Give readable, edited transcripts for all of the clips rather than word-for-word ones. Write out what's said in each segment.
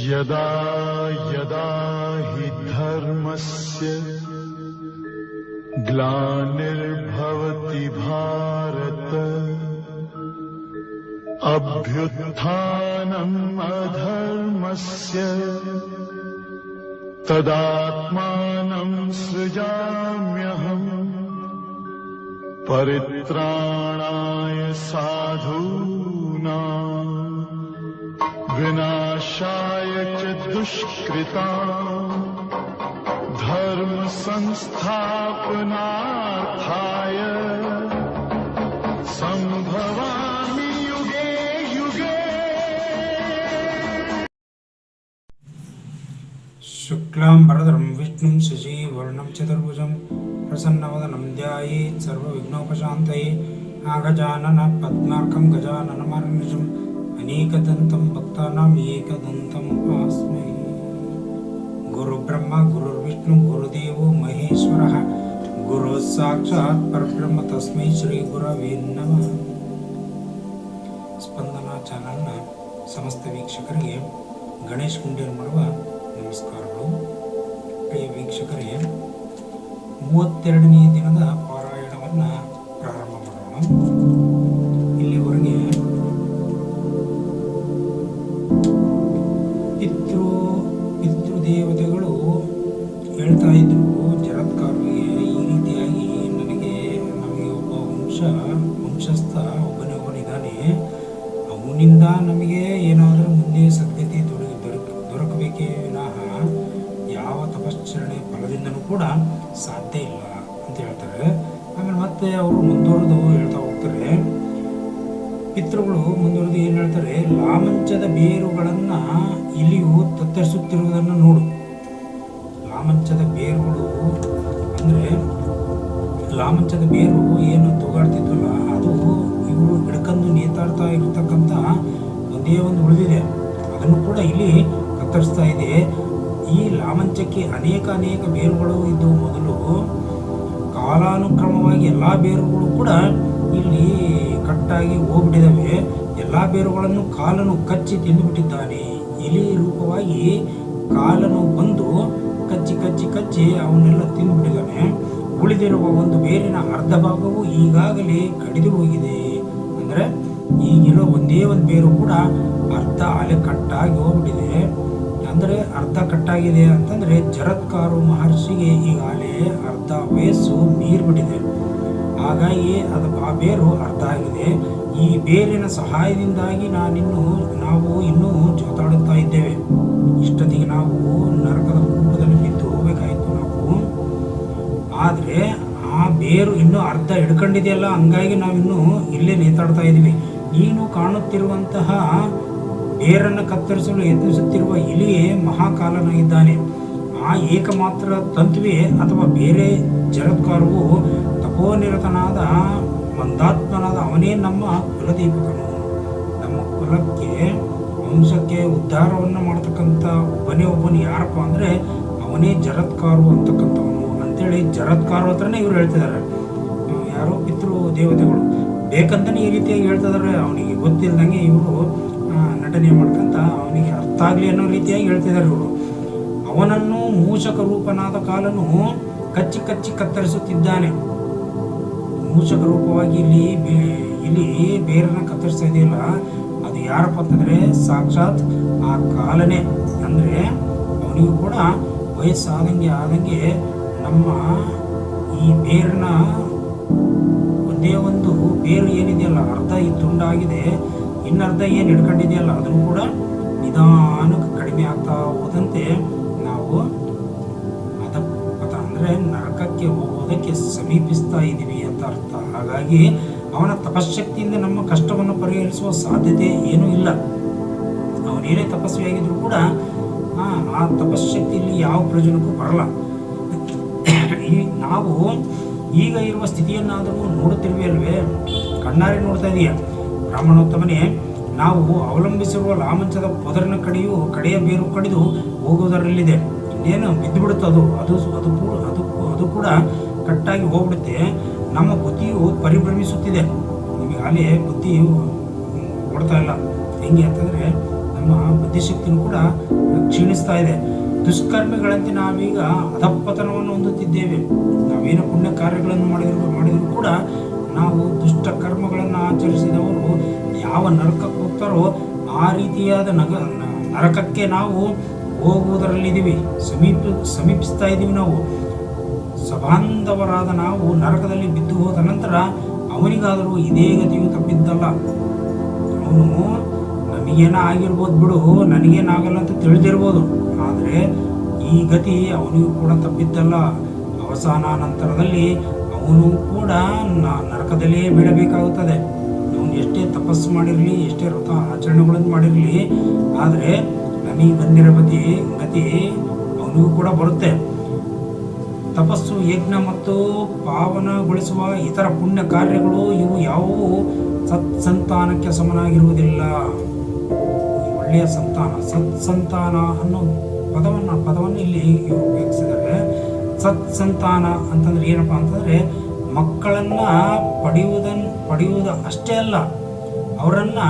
यदा यदा हि धर्मस्य ग्लानिर्भवति भारत अभ्युत्थानम् अधर्मस्य तदात्मानं सृजाम्यहम् परित्राणाय साधूनां विनाशाय च दुष्कृताम् धर्म संस्थापनार्थाय संभवामि युगे युगे। शुक्लांबरधरं विष्णुं शशिवर्णं चतुर्भुजं प्रसन्नवदनं ध्यायेत् सर्वविघ्नोपशान्तये नागजानन पद्मार्कं गजाननमहर्निशम् अनेकदन्तं भक्तानाम् एकदन्तम् उपास्महे। गुरुब्रह्मा गुरुर्विष्णु गुरुदेवो महेश्वरः गुरुः साक्षात् परब्रह्म तस्मै ಶ್ರೀ ಗುರವೇ ನಮಃ। ಸ್ಪಂದನ ಚಾನಲ್ನ ಸಮಸ್ತ ವೀಕ್ಷಕರಿಗೆ ಗಣೇಶ್ ಗುಂಡೇರ್ ಮಾಡುವ ನಮಸ್ಕಾರಗಳು. ಪ್ರಿಯ ವೀಕ್ಷಕರೇ, 32ನೇ ದಿನದ ಪಾರಾಯಣವನ್ನು ಪ್ರಾರಂಭ ಮಾಡೋಣ. ಇಲ್ಲಿವರೆಗೆ ಪಿತೃದೇವತೆಗಳು ಹೇಳ್ತಾ ಇದ್ರು ಜರತ್ಕಾರರಿಗೆ ಈ ರೀತಿಯಾಗಿ ನಮಗೆ ಒಬ್ಬ ವಂಶಸ್ಥ ಒಬ್ಬನಿದ್ದಾನೆ, ಅವನಿಂದ ನಮಗೆ ಏನಾದರೂ ಮುಂದೆ ಸದ್ಗತಿ ದೊರಕಬೇಕೇ ವಿನಃ ಯಾವ ತಪಶ್ಚರಣೆ ಫಲದಿಂದನೂ ಕೂಡ ಸಾಧ್ಯ ಇಲ್ಲ ಅಂತ ಹೇಳ್ತಾರೆ. ಆಮೇಲೆ ಮತ್ತೆ ಅವರು ಮುಂದುವರೆದು ಹೇಳ್ತಾ ಹೋಗ್ತಾರೆ. ಪಿತೃಗಳು ಮುಂದುವರೆದು ಏನು ಹೇಳ್ತಾರೆ, ಲಾಮಂಚದ ಬೇರುಗಳನ್ನು ಇಲಿಯು ತತ್ತರಿಸುತ್ತಿರುವುದನ್ನು ನೋಡು. ಲಾಮಂಚದ ಬೇರುಗಳು ಅಂದರೆ ಲಾಮಂಚದ ಬೇರು ಏನು ತೂಗಾಡ್ತಿದ್ವಲ್ಲ, ಅದು ಇವರು ಹಿಡ್ಕೊಂಡು ನೇತಾಡ್ತಾ ಇರತಕ್ಕಂಥ ಒಂದೇ ಒಂದು ಉಳಿದಿದೆ, ಅದನ್ನು ಕೂಡ ಇಲ್ಲಿ ಕತ್ತರಿಸ್ತಾ ಇದೆ. ಈ ಲಾಮಂಚಕ್ಕೆ ಅನೇಕ ಬೇರುಗಳು ಇದ್ದವು ಮೊದಲು. ಕಾಲಾನುಕ್ರಮವಾಗಿ ಎಲ್ಲ ಬೇರುಗಳು ಕೂಡ ಇಲ್ಲಿ ಕಟ್ಟಾಗಿ ಹೋಗ್ಬಿಟ್ಟಿದ್ದಾವೆ. ಎಲ್ಲ ಬೇರುಗಳನ್ನು ಕಾಲನು ಕಚ್ಚಿ ತಿಂದುಬಿಟ್ಟಿದ್ದಾನೆ. ಇಲಿ ರೂಪವಾಗಿ ಕಾಲನು ಬಂದು ಕಚ್ಚಿ ಅವನ್ನೆಲ್ಲ ತಿಂದುಬಿಟ್ಟಿದ್ದಾನೆ. ಉಳಿದಿರುವ ಒಂದು ಬೇರಿನ ಅರ್ಧ ಭಾಗವು ಈಗಾಗಲೇ ಕಡಿದು ಹೋಗಿದೆ. ಅಂದರೆ ಈಗಿರೋ ಒಂದೇ ಒಂದು ಬೇರು ಕೂಡ ಅರ್ಧ ಅಲೆ ಕಟ್ಟಾಗಿ ಹೋಗ್ಬಿಟ್ಟಿದೆ. ಅಂದರೆ ಅರ್ಧ ಕಟ್ಟಾಗಿದೆ ಅಂತಂದರೆ ಜರತ್ಕಾರು ಮಹರ್ಷಿಗೆ ಈಗಾಗಲೇ ಅರ್ಧ ವಯಸ್ಸು ಮೀರ್ಬಿಟ್ಟಿದೆ. ಹಾಗಾಗಿ ಆ ಬೇರು ಅರ್ಧ ಆಗಿದೆ. ಈ ಬೇರಿನ ಸಹಾಯದಿಂದಾಗಿ ನಾವು ಇನ್ನೂ ಜೋತಾಡುತ್ತಾ ಇದ್ದೇವೆ. ಇಷ್ಟೊತ್ತಿಗೆ ನಾವು ನರಕದ ಕೂಪದಲ್ಲಿ ಬಿದ್ದು ಹೋಗಬೇಕಾಯಿತು ನಾವು. ಆದರೆ ಆ ಬೇರು ಇನ್ನೂ ಅರ್ಧ ಹಿಡ್ಕೊಂಡಿದೆಯಲ್ಲ, ಹಂಗಾಗಿ ನಾವಿನ್ನೂ ಇಲ್ಲೇ ನೇತಾಡ್ತಾ ಇದ್ದೀವಿ. ನೀನು ಕಾಣುತ್ತಿರುವಂತಹ ಬೇರನ್ನು ಕತ್ತರಿಸಲು ಯತ್ನಿಸುತ್ತಿರುವ ಇಲಿಯೇ ಮಹಾಕಾಲನಾಗಿದ್ದಾನೆ. ಆ ಏಕಮಾತ್ರ ತಂತುವೆ ಅಥವಾ ಬೇರೆ ಜರತ್ಕಾರವು ತಪೋನಿರತನಾದ ಮಂದಾತ್ಮನಾದ ಅವನೇ ನಮ್ಮ ಕುಲದೀಪಕನು. ನಮ್ಮ ಕುಲಕ್ಕೆ ವಂಶಕ್ಕೆ ಉದ್ಧಾರವನ್ನು ಮಾಡ್ತಕ್ಕಂಥ ಒಬ್ಬನೇ ಯಾರಪ್ಪ ಅಂದರೆ ಅವನೇ ಜರತ್ಕಾರು ಅಂತಕ್ಕಂಥವನು ಅಂತೇಳಿ ಜರತ್ಕಾರು ಹತ್ರನೇ ಇವರು ಹೇಳ್ತಿದ್ದಾರೆ. ಯಾರೋ ಪಿತೃ ದೇವತೆಗಳು ಬೇಕಂತಲೇ ಈ ರೀತಿಯಾಗಿ ಹೇಳ್ತಿದ್ದಾರೆ. ಅವನಿಗೆ ಗೊತ್ತಿಲ್ಲದಂಗೆ ಇವರು ನಟನೆ ಮಾಡ್ಕೊಂತ ಅವನಿಗೆ ಅರ್ಥ ಆಗಲಿ ಅನ್ನೋ ರೀತಿಯಾಗಿ ಹೇಳ್ತಿದ್ದಾರೆ ಇವರು. ಅವನನ್ನು ಮೂಷಕ ರೂಪನಾದ ಕಾಲನು ಕಚ್ಚಿ ಕತ್ತರಿಸುತ್ತಿದ್ದಾನೆ. ಮೂಷಕ ರೂಪವಾಗಿ ಇಲ್ಲಿ ಬೇರನ್ನು ಕತ್ತರಿಸ್ತಾ ಇದೆಯಲ್ಲ, ಅದು ಯಾರಪ್ಪ ಅಂತಂದರೆ ಸಾಕ್ಷಾತ್ ಆ ಕಾಲನೇ. ಅಂದರೆ ಅವನಿಗೂ ಕೂಡ ವಯಸ್ಸಾದಂಗೆ ನಮ್ಮ ಈ ಬೇರಿನ ಒಂದೇ ಒಂದು ಬೇರು ಏನಿದೆಯಲ್ಲ, ಅರ್ಧ ಈ ತುಂಡಾಗಿದೆ, ಇನ್ನರ್ಧ ಏನು ಹಿಡ್ಕೊಂಡಿದೆಯಲ್ಲ ಅದನ್ನು ಕೂಡ ನಿಧಾನಕ್ಕೆ ಕಡಿಮೆ ಆಗ್ತಾ ಹೋದಂತೆ ನಾವು ಅಂದರೆ ನರಕಕ್ಕೆ ಹೋಗೋದಕ್ಕೆ ಸಮೀಪಿಸ್ತಾ ಇದ್ದೀವಿ ಅಂತ ಅರ್ಥ. ಹಾಗಾಗಿ ಅವನ ತಪಶಕ್ತಿಯಿಂದ ನಮ್ಮ ಕಷ್ಟವನ್ನು ಪರಿಹರಿಸುವ ಸಾಧ್ಯತೆ ಏನೂ ಇಲ್ಲ. ಅವನೇನೇ ತಪಸ್ವಿಯಾಗಿದ್ರೂ ಕೂಡ ಆ ತಪಶಕ್ತಿಯಲ್ಲಿ ಯಾವ ಪ್ರಯೋಜನಕ್ಕೂ ಬರಲ್ಲ. ನಾವು ಈಗ ಇರುವ ಸ್ಥಿತಿಯನ್ನಾದರೂ ನೋಡುತ್ತಿರುವೆ ಅಲ್ವೇ, ಕಣ್ಣಾರೆ ನೋಡ್ತಾ ಇದೀಯ. ಬ್ರಾಹ್ಮಣೋತ್ತಮನೇ, ನಾವು ಅವಲಂಬಿಸಿರುವ ಲಾಮಂಚದ ಪೊದರಿನ ಕಡೆಯ ಬೇರು ಕಡಿದು ಹೋಗುವುದರಲ್ಲಿದೆ. ಇನ್ನೇನು ಬಿದ್ದು ಬಿಡುತ್ತದು, ಅದು ಕೂಡ ಕಟ್ಟಾಗಿ ಹೋಗ್ಬಿಡುತ್ತೆ. ನಮ್ಮ ಬುದ್ಧಿಯು ಪರಿಭ್ರಮಿಸುತ್ತಿದೆ. ನಿಮಗೆ ಅಲ್ಲೇ ಬುದ್ಧಿ ಓಡ್ತಾ ಇಲ್ಲ. ಹೆಂಗೆ ಅಂತಂದರೆ, ನಮ್ಮ ನಮ್ಮ ಬುದ್ಧಿಶಕ್ತಿನೂ ಕೂಡ ಕ್ಷೀಣಿಸ್ತಾ ಇದೆ. ದುಷ್ಕರ್ಮಿಗಳಂತೆ ನಾವೀಗ ಅಧಪತನವನ್ನು ಹೊಂದುತ್ತಿದ್ದೇವೆ. ನಾವೇನು ಪುಣ್ಯ ಕಾರ್ಯಗಳನ್ನು ಮಾಡಿದರೂ ಕೂಡ ನಾವು ದುಷ್ಟ ಕರ್ಮಗಳನ್ನು ಆಚರಿಸಿದವರು ಯಾವ ನರಕಕ್ಕೆ ಹೋಗ್ತಾರೋ ಆ ರೀತಿಯಾದ ನರಕಕ್ಕೆ ನಾವು ಹೋಗುವುದರಲ್ಲಿದ್ದೀವಿ, ಸಮೀಪಿಸ್ತಾ ಇದ್ದೀವಿ. ನಾವು ಸಬಾಂಧವರಾದ ನಾವು ನರಕದಲ್ಲಿ ಬಿದ್ದು ಹೋದ ನಂತರ ಅವನಿಗಾದರೂ ಇದೇ ಗತಿಯು ತಪ್ಪಿದ್ದಲ್ಲ. ಅವನು ನಮಗೇನ ಆಗಿರ್ಬೋದು ಬಿಡು, ನನಗೇನಾಗಲ್ಲ ಅಂತ ತಿಳಿದಿರ್ಬೋದು, ಆದರೆ ಈ ಗತಿ ಅವನಿಗೂ ಕೂಡ ತಪ್ಪಿದ್ದಲ್ಲ. ಅವಸಾನ ನಂತರದಲ್ಲಿ ಅವನು ಕೂಡ ನರಕದಲ್ಲೇ ಬೀಳಬೇಕಾಗುತ್ತದೆ. ಅವನು ಎಷ್ಟೇ ತಪಸ್ಸು ಮಾಡಿರಲಿ, ಎಷ್ಟೇ ವ್ರತ ಆಚರಣೆಗಳನ್ನು ಮಾಡಿರಲಿ, ಆದರೆ ನಮಗೆ ಬಂದಿರೋ ಗತಿ ಅವನಿಗೂ ಕೂಡ ಬರುತ್ತೆ. ತಪಸ್ಸು, ಯಜ್ಞ ಮತ್ತು ಪಾವನಗೊಳಿಸುವ ಇತರ ಪುಣ್ಯ ಕಾರ್ಯಗಳು ಇವು ಯಾವುವು ಸತ್ಸಂತಾನಕ್ಕೆ ಸಮನಾಗಿರುವುದಿಲ್ಲ. ಒಳ್ಳೆಯ ಸಂತಾನ, ಸತ್ಸಂತಾನ ಅನ್ನೋ ಪದವನ್ನು ಇಲ್ಲಿ ಉಪಯೋಗಿಸಿದರೆ, ಸತ್ಸಂತಾನ ಅಂತಂದ್ರೆ ಏನಪ್ಪ ಅಂತಂದರೆ ಮಕ್ಕಳನ್ನು ಪಡೆಯುವುದು ಅಷ್ಟೇ ಅಲ್ಲ, ಅವರನ್ನು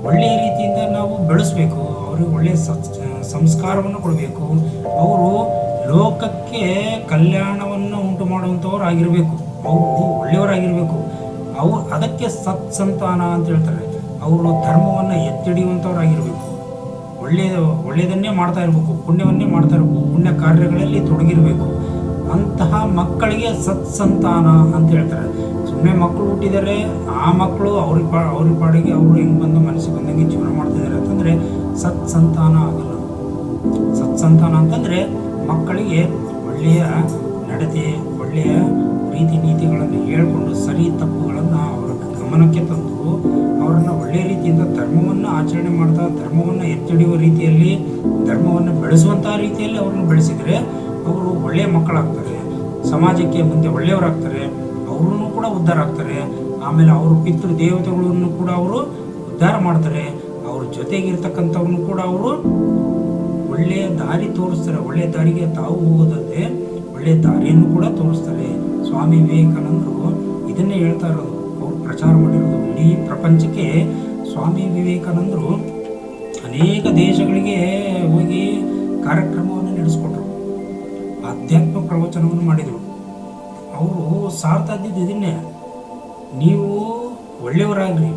ಒಳ್ಳೆಯ ರೀತಿಯಿಂದ ನಾವು ಬೆಳೆಸಬೇಕು, ಅವರಿಗೆ ಒಳ್ಳೆಯ ಸಂಸ್ಕಾರವನ್ನು ಕೊಡಬೇಕು, ಅವರು ಲೋಕಕ್ಕೆ ಕಲ್ಯಾಣವನ್ನು ಉಂಟು ಮಾಡುವಂಥವ್ರು ಆಗಿರಬೇಕು, ಅವರು ಒಳ್ಳೆಯವರಾಗಿರಬೇಕು. ಅದಕ್ಕೆ ಸತ್ಸಂತಾನ ಅಂತ ಹೇಳ್ತಾರೆ. ಅವರು ಧರ್ಮವನ್ನು ಎತ್ತಿಡಿಯುವಂಥವ್ರಾಗಿರಬೇಕು, ಒಳ್ಳೆಯದನ್ನೇ ಮಾಡ್ತಾ ಇರಬೇಕು, ಪುಣ್ಯವನ್ನೇ ಮಾಡ್ತಾ ಇರಬೇಕು, ಪುಣ್ಯ ಕಾರ್ಯಗಳಲ್ಲಿ ತೊಡಗಿರಬೇಕು. ಅಂತಹ ಮಕ್ಕಳಿಗೆ ಸತ್ಸಂತಾನ ಅಂತ ಹೇಳ್ತಾರೆ. ಸುಮ್ಮನೆ ಮಕ್ಕಳು ಹುಟ್ಟಿದರೆ ಆ ಮಕ್ಕಳು ಅವ್ರ ಪಾಡಿಗೆ ಅವರು ಹೆಂಗೆ ಬಂದು ಮನಸ್ಸಿಗೆ ಬಂದಂಗೆ ಜೀವನ ಮಾಡ್ತಿದ್ದಾರೆ ಅಂತಂದರೆ ಸತ್ಸಂತಾನ ಆಗಲ್ಲ. ಸತ್ಸಂತಾನ ಅಂತಂದರೆ ಮಕ್ಕಳಿಗೆ ಒಳ್ಳೆಯ ನಡತೆ, ಒಳ್ಳೆಯ ರೀತಿ ನೀತಿಗಳನ್ನು ಹೇಳಿಕೊಂಡು ಸರಿ ತಪ್ಪುಗಳನ್ನು ಅವರ ಗಮನಕ್ಕೆ ತಂದು ಅವರನ್ನು ಒಳ್ಳೆಯ ರೀತಿಯಿಂದ ಧರ್ಮವನ್ನು ಆಚರಣೆ ಮಾಡ್ತಾ, ಧರ್ಮವನ್ನು ಎತ್ತಿಡಿಯುವ ರೀತಿಯಲ್ಲಿ, ಧರ್ಮವನ್ನು ಬೆಳೆಸುವಂಥ ರೀತಿಯಲ್ಲಿ ಅವರನ್ನು ಬೆಳೆಸಿದರೆ ಅವರು ಒಳ್ಳೆಯ ಮಕ್ಕಳಾಗ್ತಾರೆ, ಸಮಾಜಕ್ಕೆ ಮುಂದೆ ಒಳ್ಳೆಯವರಾಗ್ತಾರೆ, ಅವರೂ ಕೂಡ ಉದ್ಧಾರ ಆಗ್ತಾರೆ. ಆಮೇಲೆ ಅವರು ಪಿತೃ ದೇವತೆಗಳನ್ನು ಕೂಡ ಅವರು ಉದ್ಧಾರ ಮಾಡ್ತಾರೆ. ಅವ್ರ ಜೊತೆಗಿರ್ತಕ್ಕಂಥವ್ರನ್ನು ಕೂಡ ಅವರು ಒಳ್ಳೆಯ ದಾರಿ ತೋರಿಸ್ತಾರೆ. ಒಳ್ಳೆಯ ದಾರಿಗೆ ತಾವು ಹೋಗೋದಂತೆ ಒಳ್ಳೆಯ ದಾರಿಯನ್ನು ಕೂಡ ತೋರಿಸ್ತಾರೆ. ಸ್ವಾಮಿ ವಿವೇಕಾನಂದರು ಇದನ್ನೇ ಹೇಳ್ತಾ ಇರೋದು, ಅವರು ಪ್ರಚಾರ ಮಾಡಿರೋದು ಇಡೀ ಪ್ರಪಂಚಕ್ಕೆ. ಸ್ವಾಮಿ ವಿವೇಕಾನಂದರು ಅನೇಕ ದೇಶಗಳಿಗೆ ಹೋಗಿ ಕಾರ್ಯಕ್ರಮವನ್ನು ನಡೆಸ್ಕೊಟ್ರು, ಆಧ್ಯಾತ್ಮ ಪ್ರವಚನವನ್ನು ಮಾಡಿದರು. ಅವರು ಸಾರ್ತಾ ಇದ್ದಿದ್ದು ಇದನ್ನೇ, ನೀವು ಒಳ್ಳೆಯವರಾಗ್ರಿ,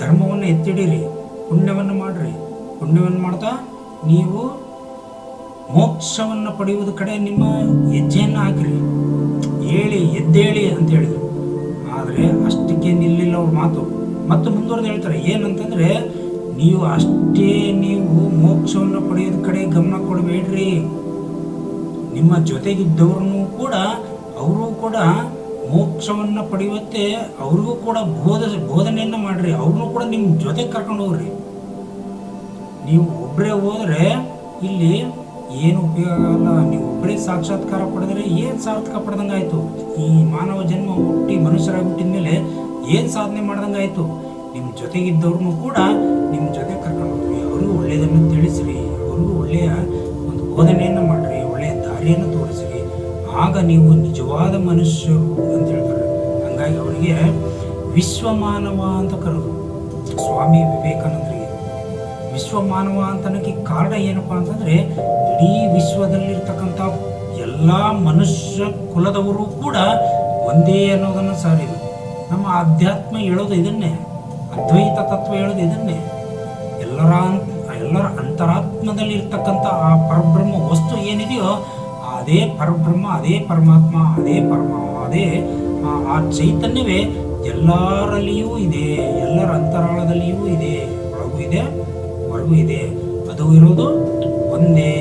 ಧರ್ಮವನ್ನು ಎತ್ತಿಡಿರಿ, ಪುಣ್ಯವನ್ನು ಮಾಡಿರಿ, ಪುಣ್ಯವನ್ನು ಮಾಡ್ತಾ ನೀವು ಮೋಕ್ಷವನ್ನು ಪಡೆಯುವುದ ಕಡೆ ನಿಮ್ಮ ಹೆಜ್ಜೆಯನ್ನು ಹಾಕಿರಿ, ಎದ್ದೇಳಿ ಅಂತ ಹೇಳಿದರು. ಆದರೆ ಅಷ್ಟಕ್ಕೆ ನಿಲ್ಲಿಲ್ಲ ಅವ್ರ ಮಾತು. ಮತ್ತು ಮುಂದುವರೆದು ಹೇಳ್ತಾರೆ ಏನಂತಂದರೆ, ನೀವು ಮೋಕ್ಷವನ್ನು ಪಡೆಯೋದ ಕಡೆ ಗಮನ ಕೊಡಬೇಡ್ರಿ, ನಿಮ್ಮ ಜೊತೆಗಿದ್ದವ್ರನ್ನೂ ಕೂಡ ಅವರು ಕೂಡ ಮೋಕ್ಷವನ್ನು ಪಡೆಯುತ್ತೆ, ಅವ್ರಿಗೂ ಕೂಡ ಬೋಧನೆಯನ್ನು ಮಾಡಿರಿ, ಅವ್ರನ್ನೂ ಕೂಡ ನಿಮ್ಮ ಜೊತೆಗೆ ಕರ್ಕೊಂಡು ಹೋಗ್ರಿ. ನೀವು ಒಬ್ಬರೇ ಹೋದರೆ ಇಲ್ಲಿ ಏನು ಉಪಯೋಗ ಆಗಲ್ಲ. ನೀವು ಒಬ್ಬರೇ ಸಾಕ್ಷಾತ್ಕಾರ ಪಡೆದರೆ ಏನು ಸಾರ್ಥಕ ಪಡೆದಂಗೆ ಆಯಿತು. ಈ ಮಾನವ ಜನ್ಮ ಹುಟ್ಟಿ ಮನುಷ್ಯರಾಗಿ ಹುಟ್ಟಿದ ಮೇಲೆ ಏನು ಸಾಧನೆ ಮಾಡ್ದಂಗೆ ಆಯಿತು. ನಿಮ್ಮ ಜೊತೆಗಿದ್ದವ್ರನ್ನೂ ಕೂಡ ನಿಮ್ಮ ಜೊತೆ ಕರ್ಕೊಂಡು ಹೋಗ್ರಿ, ಅವ್ರಿಗೂ ಒಳ್ಳೆಯದನ್ನು ತಿಳಿಸ್ರಿ, ಅವ್ರಿಗೂ ಒಳ್ಳೆಯ ಒಂದು ಬೋಧನೆಯನ್ನು ಮಾಡಿರಿ, ಒಳ್ಳೆಯ ದಾರಿಯನ್ನು ತೋರಿಸ್ರಿ, ಆಗ ನೀವು ನಿಜವಾದ ಮನುಷ್ಯರು ಅಂತ ಹೇಳ್ತಾರೆ. ಹಾಗಾಗಿ ಅವರಿಗೆ ವಿಶ್ವಮಾನವ ಅಂತ ಕರೆದು ಸ್ವಾಮಿ ವಿವೇಕಾನಂದರಿಗೆ. ವಿಶ್ವಮಾನವ ಅಂತನಕ್ಕೆ ಕಾರಣ ಏನಪ್ಪ ಅಂತಂದರೆ, ಇಡೀ ವಿಶ್ವದಲ್ಲಿರ್ತಕ್ಕಂಥ ಎಲ್ಲ ಮನುಷ್ಯ ಕುಲದವರು ಕೂಡ ಒಂದೇ ಅನ್ನೋದನ್ನು ಸಾರಿದರು. ನಮ್ಮ ಅಧ್ಯಾತ್ಮ ಹೇಳೋದು ಇದನ್ನೇ, ಅದ್ವೈತ ತತ್ವ ಹೇಳೋದು ಇದನ್ನೇ. ಎಲ್ಲರ ಅಂತರಾತ್ಮದಲ್ಲಿ ಇರ್ತಕ್ಕಂಥ ಆ ಪರಬ್ರಹ್ಮ ವಸ್ತು ಏನಿದೆಯೋ ಅದೇ ಪರಬ್ರಹ್ಮ, ಅದೇ ಪರಮಾತ್ಮ, ಅದೇ ಆ ಚೈತನ್ಯವೇ ಎಲ್ಲರಲ್ಲಿಯೂ ಇದೆ, ಎಲ್ಲರ ಅಂತರಾಳದಲ್ಲಿಯೂ ಇದೆ, ಒಳಗೂ ಇದೆ ಹೊರಗೂ ಇದೆ, ಅದು ಇರೋದು ಒಂದೇ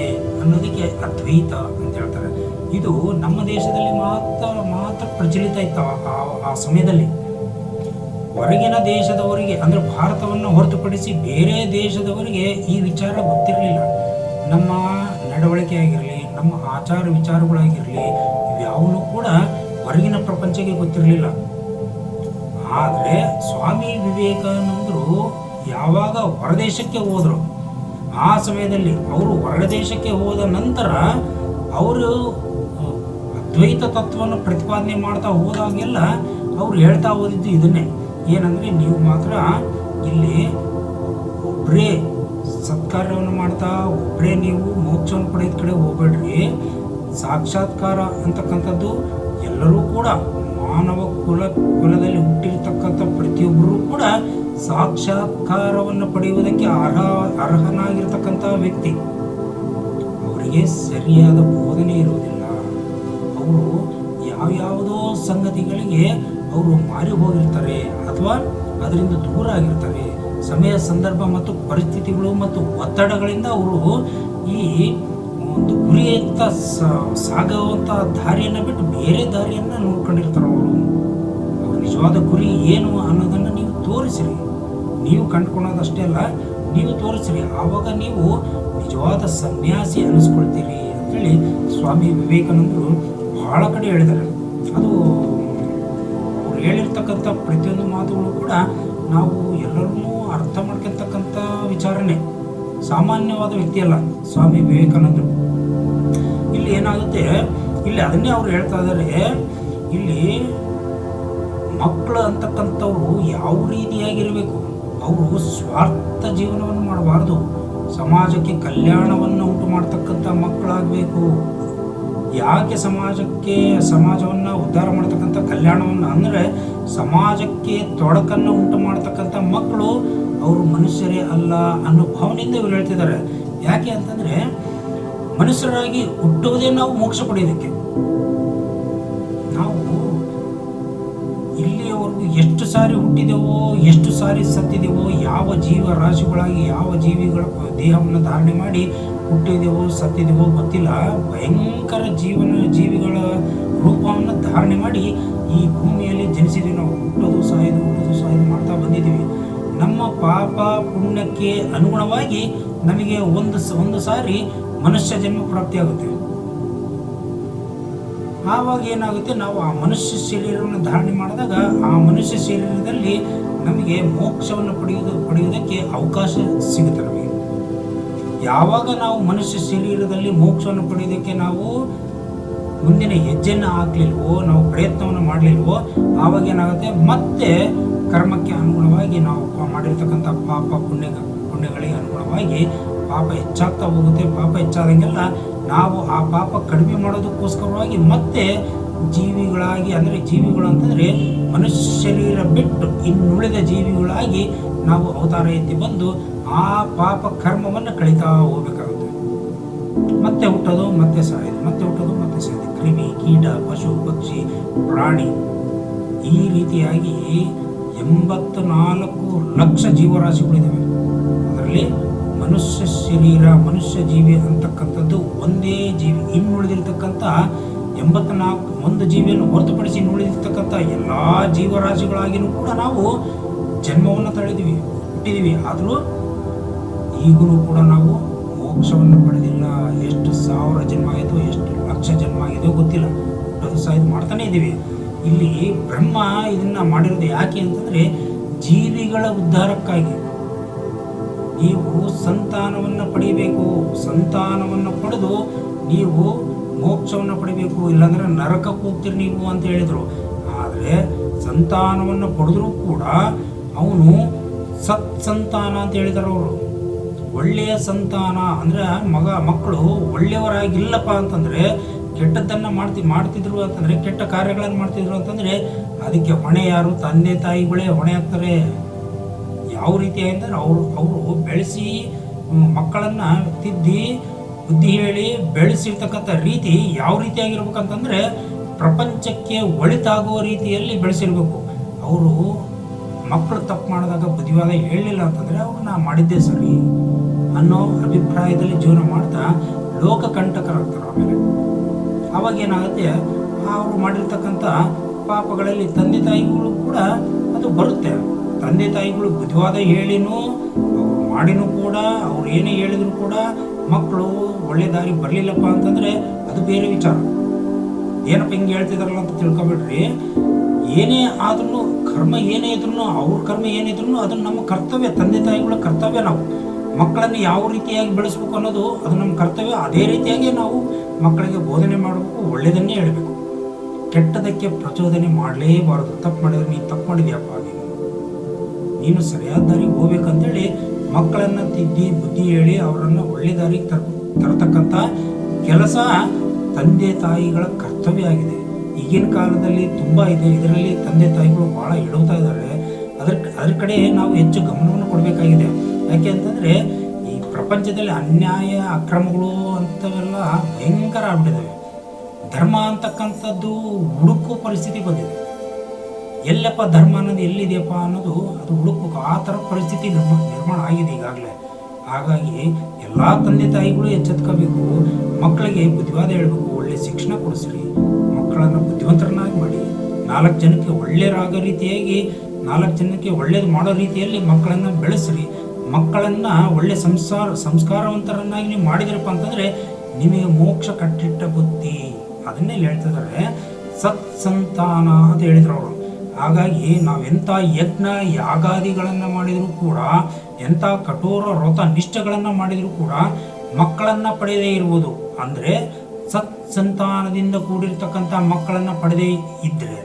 ಅನ್ನೋದಕ್ಕೆ ಅದ್ವೈತ ಅಂತ ಹೇಳ್ತಾರೆ. ಇದು ನಮ್ಮ ದೇಶದಲ್ಲಿ ಮಾತ್ರ ಪ್ರಚಲಿತ ಇತ್ತು ಆ ಸಮಯದಲ್ಲಿ. ಹೊರಗಿನ ದೇಶದವರಿಗೆ ಅಂದರೆ ಭಾರತವನ್ನು ಹೊರತುಪಡಿಸಿ ಬೇರೆ ದೇಶದವರಿಗೆ ಈ ವಿಚಾರ ಗೊತ್ತಿರಲಿಲ್ಲ. ನಮ್ಮ ನಡವಳಿಕೆ ಆಗಿರಲಿ, ನಮ್ಮ ಆಚಾರ ವಿಚಾರಗಳಾಗಿರಲಿ, ಇವ್ಯಾವೂ ಕೂಡ ಹೊರಗಿನ ಪ್ರಪಂಚಕ್ಕೆ ಗೊತ್ತಿರಲಿಲ್ಲ. ಆದರೆ ಸ್ವಾಮಿ ವಿವೇಕಾನಂದರು ಯಾವಾಗ ಹೊರದೇಶಕ್ಕೆ ಹೋದರು, ಆ ಸಮಯದಲ್ಲಿ ಅವರು ಹೊರದೇಶಕ್ಕೆ ಹೋದ ನಂತರ ಅವರು ಅದ್ವೈತ ತತ್ವವನ್ನು ಪ್ರತಿಪಾದನೆ ಮಾಡ್ತಾ ಹೋದಾಗೆಲ್ಲ ಅವ್ರು ಹೇಳ್ತಾ ಹೋದಿದ್ದು ಇದನ್ನೇ, ಏನಂದರೆ ನೀವು ಮಾತ್ರ ಇಲ್ಲಿ ಒಬ್ಬರೇ ಸತ್ಕಾರ್ಯವನ್ನು ಮಾಡ್ತಾ ಒಬ್ಬರೇ ನೀವು ಮೋಕ್ಷವನ್ನು ಪಡೆಯೋದ ಕಡೆ ಹೋಗ್ಬೇಡ್ರಿ. ಸಾಕ್ಷಾತ್ಕಾರ ಅಂತಕ್ಕಂಥದ್ದು ಎಲ್ಲರೂ ಕೂಡ ಮಾನವ ಕುಲದಲ್ಲಿ ಹುಟ್ಟಿರ್ತಕ್ಕಂಥ ಪ್ರತಿಯೊಬ್ಬರೂ ಕೂಡ ಸಾಕ್ಷಾತ್ಕಾರವನ್ನು ಪಡೆಯುವುದಕ್ಕೆ ಅರ್ಹನಾಗಿರ್ತಕ್ಕಂಥ ವ್ಯಕ್ತಿ. ಅವರಿಗೆ ಸರಿಯಾದ ಬೋಧನೆ ಇರುವುದಿಲ್ಲ. ಅವರು ಯಾವ್ಯಾವುದೋ ಸಂಗತಿಗಳಿಗೆ ಅವರು ಮಾರಿ ಹೋಗಿರ್ತಾರೆ ಅಥವಾ ಅದರಿಂದ ದೂರ ಆಗಿರ್ತಾರೆ. ಸಮಯ, ಸಂದರ್ಭ ಮತ್ತು ಪರಿಸ್ಥಿತಿಗಳು ಮತ್ತು ಒತ್ತಡಗಳಿಂದ ಅವರು ಈ ಒಂದು ಗುರಿಯತ್ತ ಸಾಗುವಂಥ ದಾರಿಯನ್ನು ಬಿಟ್ಟು ಬೇರೆ ದಾರಿಯನ್ನು ನೋಡ್ಕೊಂಡಿರ್ತಾರೆ. ಅವ್ರ ನಿಜವಾದ ಗುರಿ ಏನು ಅನ್ನೋದನ್ನು ನೀವು ತೋರಿಸಿರಿ. ನೀವು ಕಂಡುಕೊಳ್ಳೋದಷ್ಟೇ ಅಲ್ಲ, ನೀವು ತೋರಿಸಿರಿ. ಆವಾಗ ನೀವು ನಿಜವಾದ ಸನ್ಯಾಸಿ ಅನ್ನಿಸ್ಕೊಳ್ತೀರಿ ಅಂತೇಳಿ ಸ್ವಾಮಿ ವಿವೇಕಾನಂದರು ಬಹಳ ಕಡೆ ಹೇಳಿದ್ದಾರೆ. ಅದು ಅವ್ರು ಹೇಳಿರ್ತಕ್ಕಂಥ ಪ್ರತಿಯೊಂದು ಮಾತುಗಳು ಕೂಡ ನಾವು ಎಲ್ಲರನ್ನೂ ಅರ್ಥ ಮಾಡ್ಕೊಳ್ತಕ್ಕಂಥ ವಿಚಾರನೆ. ಸಾಮಾನ್ಯವಾದ ವ್ಯಕ್ತಿ ಅಲ್ಲ ಸ್ವಾಮಿ ವಿವೇಕಾನಂದರು. ಇಲ್ಲಿ ಏನಾಗುತ್ತೆ, ಇಲ್ಲಿ ಅದನ್ನೇ ಅವ್ರು ಹೇಳ್ತಾ ಇದ್ದಾರೆ. ಇಲ್ಲಿ ಮಕ್ಕಳು ಅಂತಕ್ಕಂಥವ್ರು ಯಾವ ರೀತಿಯಾಗಿರಬೇಕು, ಅವರು ಸ್ವಾರ್ಥ ಜೀವನವನ್ನು ಮಾಡಬಾರ್ದು. ಸಮಾಜಕ್ಕೆ ಕಲ್ಯಾಣವನ್ನು ಉಂಟು ಮಾಡ್ತಕ್ಕಂಥ ಮಕ್ಕಳಾಗಬೇಕು. ಯಾಕೆ ಸಮಾಜವನ್ನು ಉದ್ಧಾರ ಮಾಡ್ತಕ್ಕಂಥ ಕಲ್ಯಾಣವನ್ನು ಅಂದರೆ ಸಮಾಜಕ್ಕೆ ತೊಡಕನ್ನು ಉಂಟು ಮಾಡ್ತಕ್ಕಂಥ ಮಕ್ಕಳು ಅವರು ಮನುಷ್ಯರೇ ಅಲ್ಲ ಅನ್ನೋ ಭಾವನೆಯಿಂದ ಇವರು ಹೇಳ್ತಿದ್ದಾರೆ. ಯಾಕೆ ಅಂತಂದರೆ ಮನುಷ್ಯರಾಗಿ ಹುಟ್ಟುವುದೇ ನಾವು ಮೋಕ್ಷ ಪಡೆಯೋದಕ್ಕೆ. ನಾವು ಇಲ್ಲಿಯವರೆಗೂ ಎಷ್ಟು ಸಾರಿ ಹುಟ್ಟಿದೆವೋ, ಎಷ್ಟು ಸಾರಿ ಸತ್ತಿದೆವೋ, ಯಾವ ಜೀವರಾಶಿಗಳಾಗಿ ಯಾವ ಜೀವಿಗಳ ದೇಹವನ್ನು ಧಾರಣೆ ಮಾಡಿ ಹುಟ್ಟಿದೆವೋ ಸತ್ತಿದೆವೋ ಗೊತ್ತಿಲ್ಲ. ಭಯಂಕರ ಜೀವಿಗಳ ರೂಪವನ್ನು ಧಾರಣೆ ಮಾಡಿ ಈ ಭೂಮಿಯಲ್ಲಿ ಜನಿಸಿದ್ದೀವಿ. ನಾವು ಹುಟ್ಟೋದು ಸಾಯೋದು ಮಾಡ್ತಾ ಬಂದಿದ್ದೀವಿ. ನಮ್ಮ ಪಾಪ ಪುಣ್ಯಕ್ಕೆ ಅನುಗುಣವಾಗಿ ನಮಗೆ ಒಂದು ಸಾರಿ ಮನುಷ್ಯ ಜನ್ಮ ಪ್ರಾಪ್ತಿಯಾಗುತ್ತೆ. ಆವಾಗ ಏನಾಗುತ್ತೆ, ನಾವು ಆ ಮನುಷ್ಯ ಶರೀರವನ್ನು ಧಾರಣೆ ಮಾಡಿದಾಗ ಆ ಮನುಷ್ಯ ಶರೀರದಲ್ಲಿ ನಮಗೆ ಮೋಕ್ಷವನ್ನು ಪಡೆಯುವುದಕ್ಕೆ ಅವಕಾಶ ಸಿಗುತ್ತೆ. ನಮಗೆ ಯಾವಾಗ ನಾವು ಮನುಷ್ಯ ಶರೀರದಲ್ಲಿ ಮೋಕ್ಷವನ್ನು ಪಡೆಯೋದಕ್ಕೆ ನಾವು ಮುಂದಿನ ಹೆಜ್ಜೆಯನ್ನು ಹಾಕ್ಲಿಲ್ವೋ, ನಾವು ಪ್ರಯತ್ನವನ್ನು ಮಾಡಲಿಲ್ವೋ, ಆವಾಗ ಏನಾಗುತ್ತೆ, ಮತ್ತೆ ಕರ್ಮಕ್ಕೆ ಅನುಗುಣವಾಗಿ ನಾವು ಮಾಡಿರ್ತಕ್ಕಂಥ ಪಾಪ ಪುಣ್ಯಗಳಿಗೆ ಅನುಗುಣವಾಗಿ ಪಾಪ ಹೆಚ್ಚಾಗ್ತಾ ಹೋಗುತ್ತೆ. ಪಾಪ ಹೆಚ್ಚಾದಂಗೆಲ್ಲ ನಾವು ಆ ಪಾಪ ಕಡಿಮೆ ಮಾಡೋದಕ್ಕೋಸ್ಕರವಾಗಿ ಮತ್ತೆ ಜೀವಿಗಳಾಗಿ, ಅಂದರೆ ಜೀವಿಗಳು ಅಂತಂದರೆ ಮನುಷ್ಯ ಶರೀರ ಬಿಟ್ಟು ಇನ್ನುಳಿದ ಜೀವಿಗಳಾಗಿ ನಾವು ಅವತಾರ ಎತ್ತಿ ಬಂದು ಆ ಪಾಪ ಕರ್ಮವನ್ನು ಕಳೀತಾ ಹೋಗಬೇಕಾಗುತ್ತೆ. ಮತ್ತೆ ಹುಟ್ಟೋದು, ಮತ್ತೆ ಸಾಯೋದು, ಮತ್ತೆ ಹುಟ್ಟೋದು, ಮತ್ತೆ ಸಾಯೋದು. ಕ್ರಿಮಿ, ಕೀಟ, ಪಶು, ಪಕ್ಷಿ, ಪ್ರಾಣಿ, ಈ ರೀತಿಯಾಗಿ 84 ಲಕ್ಷ ಜೀವರಾಶಿಗಳಿದ್ದಾವೆ. ಅದರಲ್ಲಿ ಮನುಷ್ಯ ಶರೀರ, ಮನುಷ್ಯ ಜೀವಿ ಅಂತಕ್ಕಂಥದ್ದು ಒಂದೇ ಜೀವಿ. ಇನ್ನುಳಿದಿರ್ತಕ್ಕಂಥ 84 ಜೀವಿಯನ್ನು ಹೊರತುಪಡಿಸಿ ಇನ್ನುಳಿದಿರ್ತಕ್ಕಂಥ ಎಲ್ಲ ಜೀವರಾಶಿಗಳಾಗಿಯೂ ಕೂಡ ನಾವು ಜನ್ಮವನ್ನು ತಳೆದಿವಿ, ಹುಟ್ಟಿದ್ದೀವಿ. ಆದರೂ ಈಗೂ ಕೂಡ ನಾವು ಮೋಕ್ಷವನ್ನು ಪಡೆದಿಲ್ಲ. ಎಷ್ಟು 1000 ಜನ್ಮ ಆಯಿತು, ಎಷ್ಟು ಲಕ್ಷ ಜನ್ಮ ಆಗಿದೆಯೋ ಗೊತ್ತಿಲ್ಲ, ಹುಟ್ಟೋದು ಸಾಯೋದು ಮಾಡ್ತಾನೆ ಇದ್ದೀವಿ. ಇಲ್ಲಿ ಬ್ರಹ್ಮ ಇದನ್ನ ಮಾಡಿರೋದು ಯಾಕೆ ಅಂತಂದರೆ ಜೀವಿಗಳ ಉದ್ಧಾರಕ್ಕಾಗಿ. ನೀವು ಸಂತಾನವನ್ನು ಪಡಿಬೇಕು, ಸಂತಾನವನ್ನು ಪಡೆದು ನೀವು ಮೋಕ್ಷವನ್ನು ಪಡಿಬೇಕು, ಇಲ್ಲಾಂದರೆ ನರಕಕ್ಕೆ ಹೋಗ್ತೀರಿ ನೀವು ಅಂತ ಹೇಳಿದರು. ಆದರೆ ಸಂತಾನವನ್ನು ಪಡೆದರೂ ಕೂಡ ಅವನು ಸತ್ಸಂತಾನ ಅಂತ ಹೇಳಿದ್ದಾರೆ ಅವರು. ಒಳ್ಳೆಯ ಸಂತಾನ ಅಂದರೆ ಮಕ್ಕಳು ಒಳ್ಳೆಯವರಾಗಿಲ್ಲಪ್ಪ ಅಂತಂದರೆ, ಕೆಟ್ಟದ್ದನ್ನು ಮಾಡ್ತಿದ್ರು ಅಂತಂದರೆ, ಕೆಟ್ಟ ಕಾರ್ಯಗಳನ್ನು ಮಾಡ್ತಿದ್ರು ಅಂತಂದರೆ ಅದಕ್ಕೆ ಹೊಣೆ ಯಾರು? ತಂದೆ ತಾಯಿಗಳೇ ಹೊಣೆ ಆಗ್ತಾರೆ. ಯಾವ ರೀತಿ ಅಂದರೆ ಅವರು ಬೆಳೆಸಿ ಮಕ್ಕಳನ್ನು ತಿದ್ದಿ ಬುದ್ಧಿ ಹೇಳಿ ಬೆಳೆಸಿರ್ತಕ್ಕಂಥ ರೀತಿ ಯಾವ ರೀತಿಯಾಗಿರ್ಬೇಕಂತಂದರೆ ಪ್ರಪಂಚಕ್ಕೆ ಒಳಿತಾಗುವ ರೀತಿಯಲ್ಲಿ ಬೆಳೆಸಿರ್ಬೇಕು. ಅವರು ಮಕ್ಕಳು ತಪ್ಪು ಮಾಡಿದಾಗ ಬುದ್ಧಿವಾದ ಹೇಳಲಿಲ್ಲ ಅಂತಂದರೆ ಅವ್ರನ್ನ ಮಾಡಿದ್ದೇ ಸರಿ ಅನ್ನೋ ಅಭಿಪ್ರಾಯದಲ್ಲಿ ಜೀವನ ಮಾಡ್ತಾ ಲೋಕಕಂಟಕರಾಗ್ತಾರೆ. ಆಮೇಲೆ ಆವಾಗ ಏನಾಗುತ್ತೆ, ಅವರು ಮಾಡಿರ್ತಕ್ಕಂಥ ಪಾಪಗಳಲ್ಲಿ ತಂದೆ ತಾಯಿಗಳು ಕೂಡ ಅದು ಬರುತ್ತೆ. ತಂದೆ ತಾಯಿಗಳು ಬುದ್ಧಿವಾದ ಹೇಳಿನೂ ಅವ್ರು ಮಾಡಿನೂ ಕೂಡ, ಅವ್ರು ಏನೇ ಹೇಳಿದ್ರು ಕೂಡ ಮಕ್ಕಳು ಒಳ್ಳೆ ದಾರಿ ಬರಲಿಲ್ಲಪ್ಪ ಅಂತಂದರೆ ಅದು ಬೇರೆ ವಿಚಾರ. ಏನಪ್ಪ ಹಿಂಗೆ ಹೇಳ್ತಿದಾರಲ್ಲ ಅಂತ ತಿಳ್ಕೊಬೇಡ್ರಿ. ಏನೇ ಆದ್ರೂ ಕರ್ಮ ಏನೇ ಇದ್ರೂ, ಅವ್ರ ಕರ್ಮ ಏನಿದ್ರು ಅದು ನಮ್ಮ ಕರ್ತವ್ಯ, ತಂದೆ ತಾಯಿಗಳ ಕರ್ತವ್ಯ. ನಾವು ಮಕ್ಕಳನ್ನು ಯಾವ ರೀತಿಯಾಗಿ ಬೆಳೆಸ್ಬೇಕು ಅನ್ನೋದು ಅದು ನಮ್ಮ ಕರ್ತವ್ಯ. ಅದೇ ರೀತಿಯಾಗಿ ನಾವು ಮಕ್ಕಳಿಗೆ ಬೋಧನೆ ಮಾಡಬೇಕು, ಒಳ್ಳೆಯದನ್ನೇ ಹೇಳಬೇಕು. ಕೆಟ್ಟದಕ್ಕೆ ಪ್ರಚೋದನೆ ಮಾಡಲೇಬಾರದು. ತಪ್ಪು ಮಾಡಿದ್ರೆ ನೀನು ತಪ್ಪು ಮಾಡಿದ್ಯಪ್ಪ, ನೀನು ಸರಿಯಾದ ದಾರಿಗೆ ಹೋಗ್ಬೇಕಂತೇಳಿ ಮಕ್ಕಳನ್ನು ತಿದ್ದಿ ಬುದ್ಧಿ ಹೇಳಿ ಅವರನ್ನು ಒಳ್ಳೆ ದಾರಿಗೆ ತರತಕ್ಕಂಥ ಕೆಲಸ ತಂದೆ ತಾಯಿಗಳ ಕರ್ತವ್ಯ ಆಗಿದೆ. ಈಗಿನ ಕಾಲದಲ್ಲಿ ತುಂಬ ಇದೆ. ಇದರಲ್ಲಿ ತಂದೆ ತಾಯಿಗಳು ಭಾಳ ಎಡುತ್ತಾ ಇದ್ದಾರೆ. ಅದ್ರ ಕಡೆ ನಾವು ಹೆಚ್ಚು ಗಮನವನ್ನು ಕೊಡಬೇಕಾಗಿದೆ. ಯಾಕೆ ಅಂತಂದರೆ ಈ ಪ್ರಪಂಚದಲ್ಲಿ ಅನ್ಯಾಯ ಅಕ್ರಮಗಳು ಅಂಥವೆಲ್ಲ ಭಯಂಕರ ಆಗ್ಬಿಟ್ಟಿದ್ದಾವೆ. ಧರ್ಮ ಅಂತಕ್ಕಂಥದ್ದು ಹುಡುಕೋ ಪರಿಸ್ಥಿತಿ ಬಂದಿದೆ. ಎಲ್ಲಪ್ಪ ಧರ್ಮ ಅನ್ನೋದು ಎಲ್ಲಿದೆಯಪ್ಪ ಅನ್ನೋದು ಅದು ಹುಡುಕಬೇಕು. ಆ ಥರ ಪರಿಸ್ಥಿತಿ ನಿರ್ಮಾಣ ಆಗಿದೆ ಈಗಾಗಲೇ. ಹಾಗಾಗಿ ಎಲ್ಲ ತಂದೆ ತಾಯಿಗಳು ಎಚ್ಚೆತ್ಕೋಬೇಕು. ಮಕ್ಕಳಿಗೆ ಬುದ್ಧಿವಾದ ಹೇಳಬೇಕು, ಒಳ್ಳೆ ಶಿಕ್ಷಣ ಕೊಡಿಸ್ರಿ, ಮಕ್ಕಳನ್ನು ಬುದ್ಧಿವಂತರನ್ನಾಗಿ ಮಾಡಿ, 4 ಜನಕ್ಕೆ ಒಳ್ಳೆಯರಾಗೋ ರೀತಿಯಾಗಿ 4 ಜನಕ್ಕೆ ಒಳ್ಳೇದು ಮಾಡೋ ರೀತಿಯಲ್ಲಿ ಮಕ್ಕಳನ್ನು ಬೆಳೆಸ್ರಿ. ಮಕ್ಕಳನ್ನು ಒಳ್ಳೆ ಸಂಸ್ಕಾರವಂತರನ್ನಾಗಿ ನೀವು ಮಾಡಿದ್ರಪ್ಪ ಅಂತಂದರೆ ನಿಮಗೆ ಮೋಕ್ಷ ಕಟ್ಟಿಟ್ಟ ಬುದ್ಧಿ. ಅದನ್ನೇ ಹೇಳ್ತಿದ್ದಾರೆ ಸತ್ಸಂತಾನ ಅಂತ ಹೇಳಿದ್ರು ಅವರು. ಹಾಗಾಗಿ ನಾವೆಂಥ ಯಜ್ಞ ಯಾಗಾದಿಗಳನ್ನು ಮಾಡಿದರೂ ಕೂಡ, ಎಂಥ ಕಠೋರ ವ್ರತ ನಿಷ್ಠೆಗಳನ್ನು ಮಾಡಿದರೂ ಕೂಡ ಮಕ್ಕಳನ್ನು ಪಡೆಯದೇ ಇರುವುದು ಅಂದರೆ ಸತ್ಸಂತಾನದಿಂದ ಕೂಡಿರ್ತಕ್ಕಂಥ ಮಕ್ಕಳನ್ನು ಪಡೆದೇ ಇದ್ದರೆ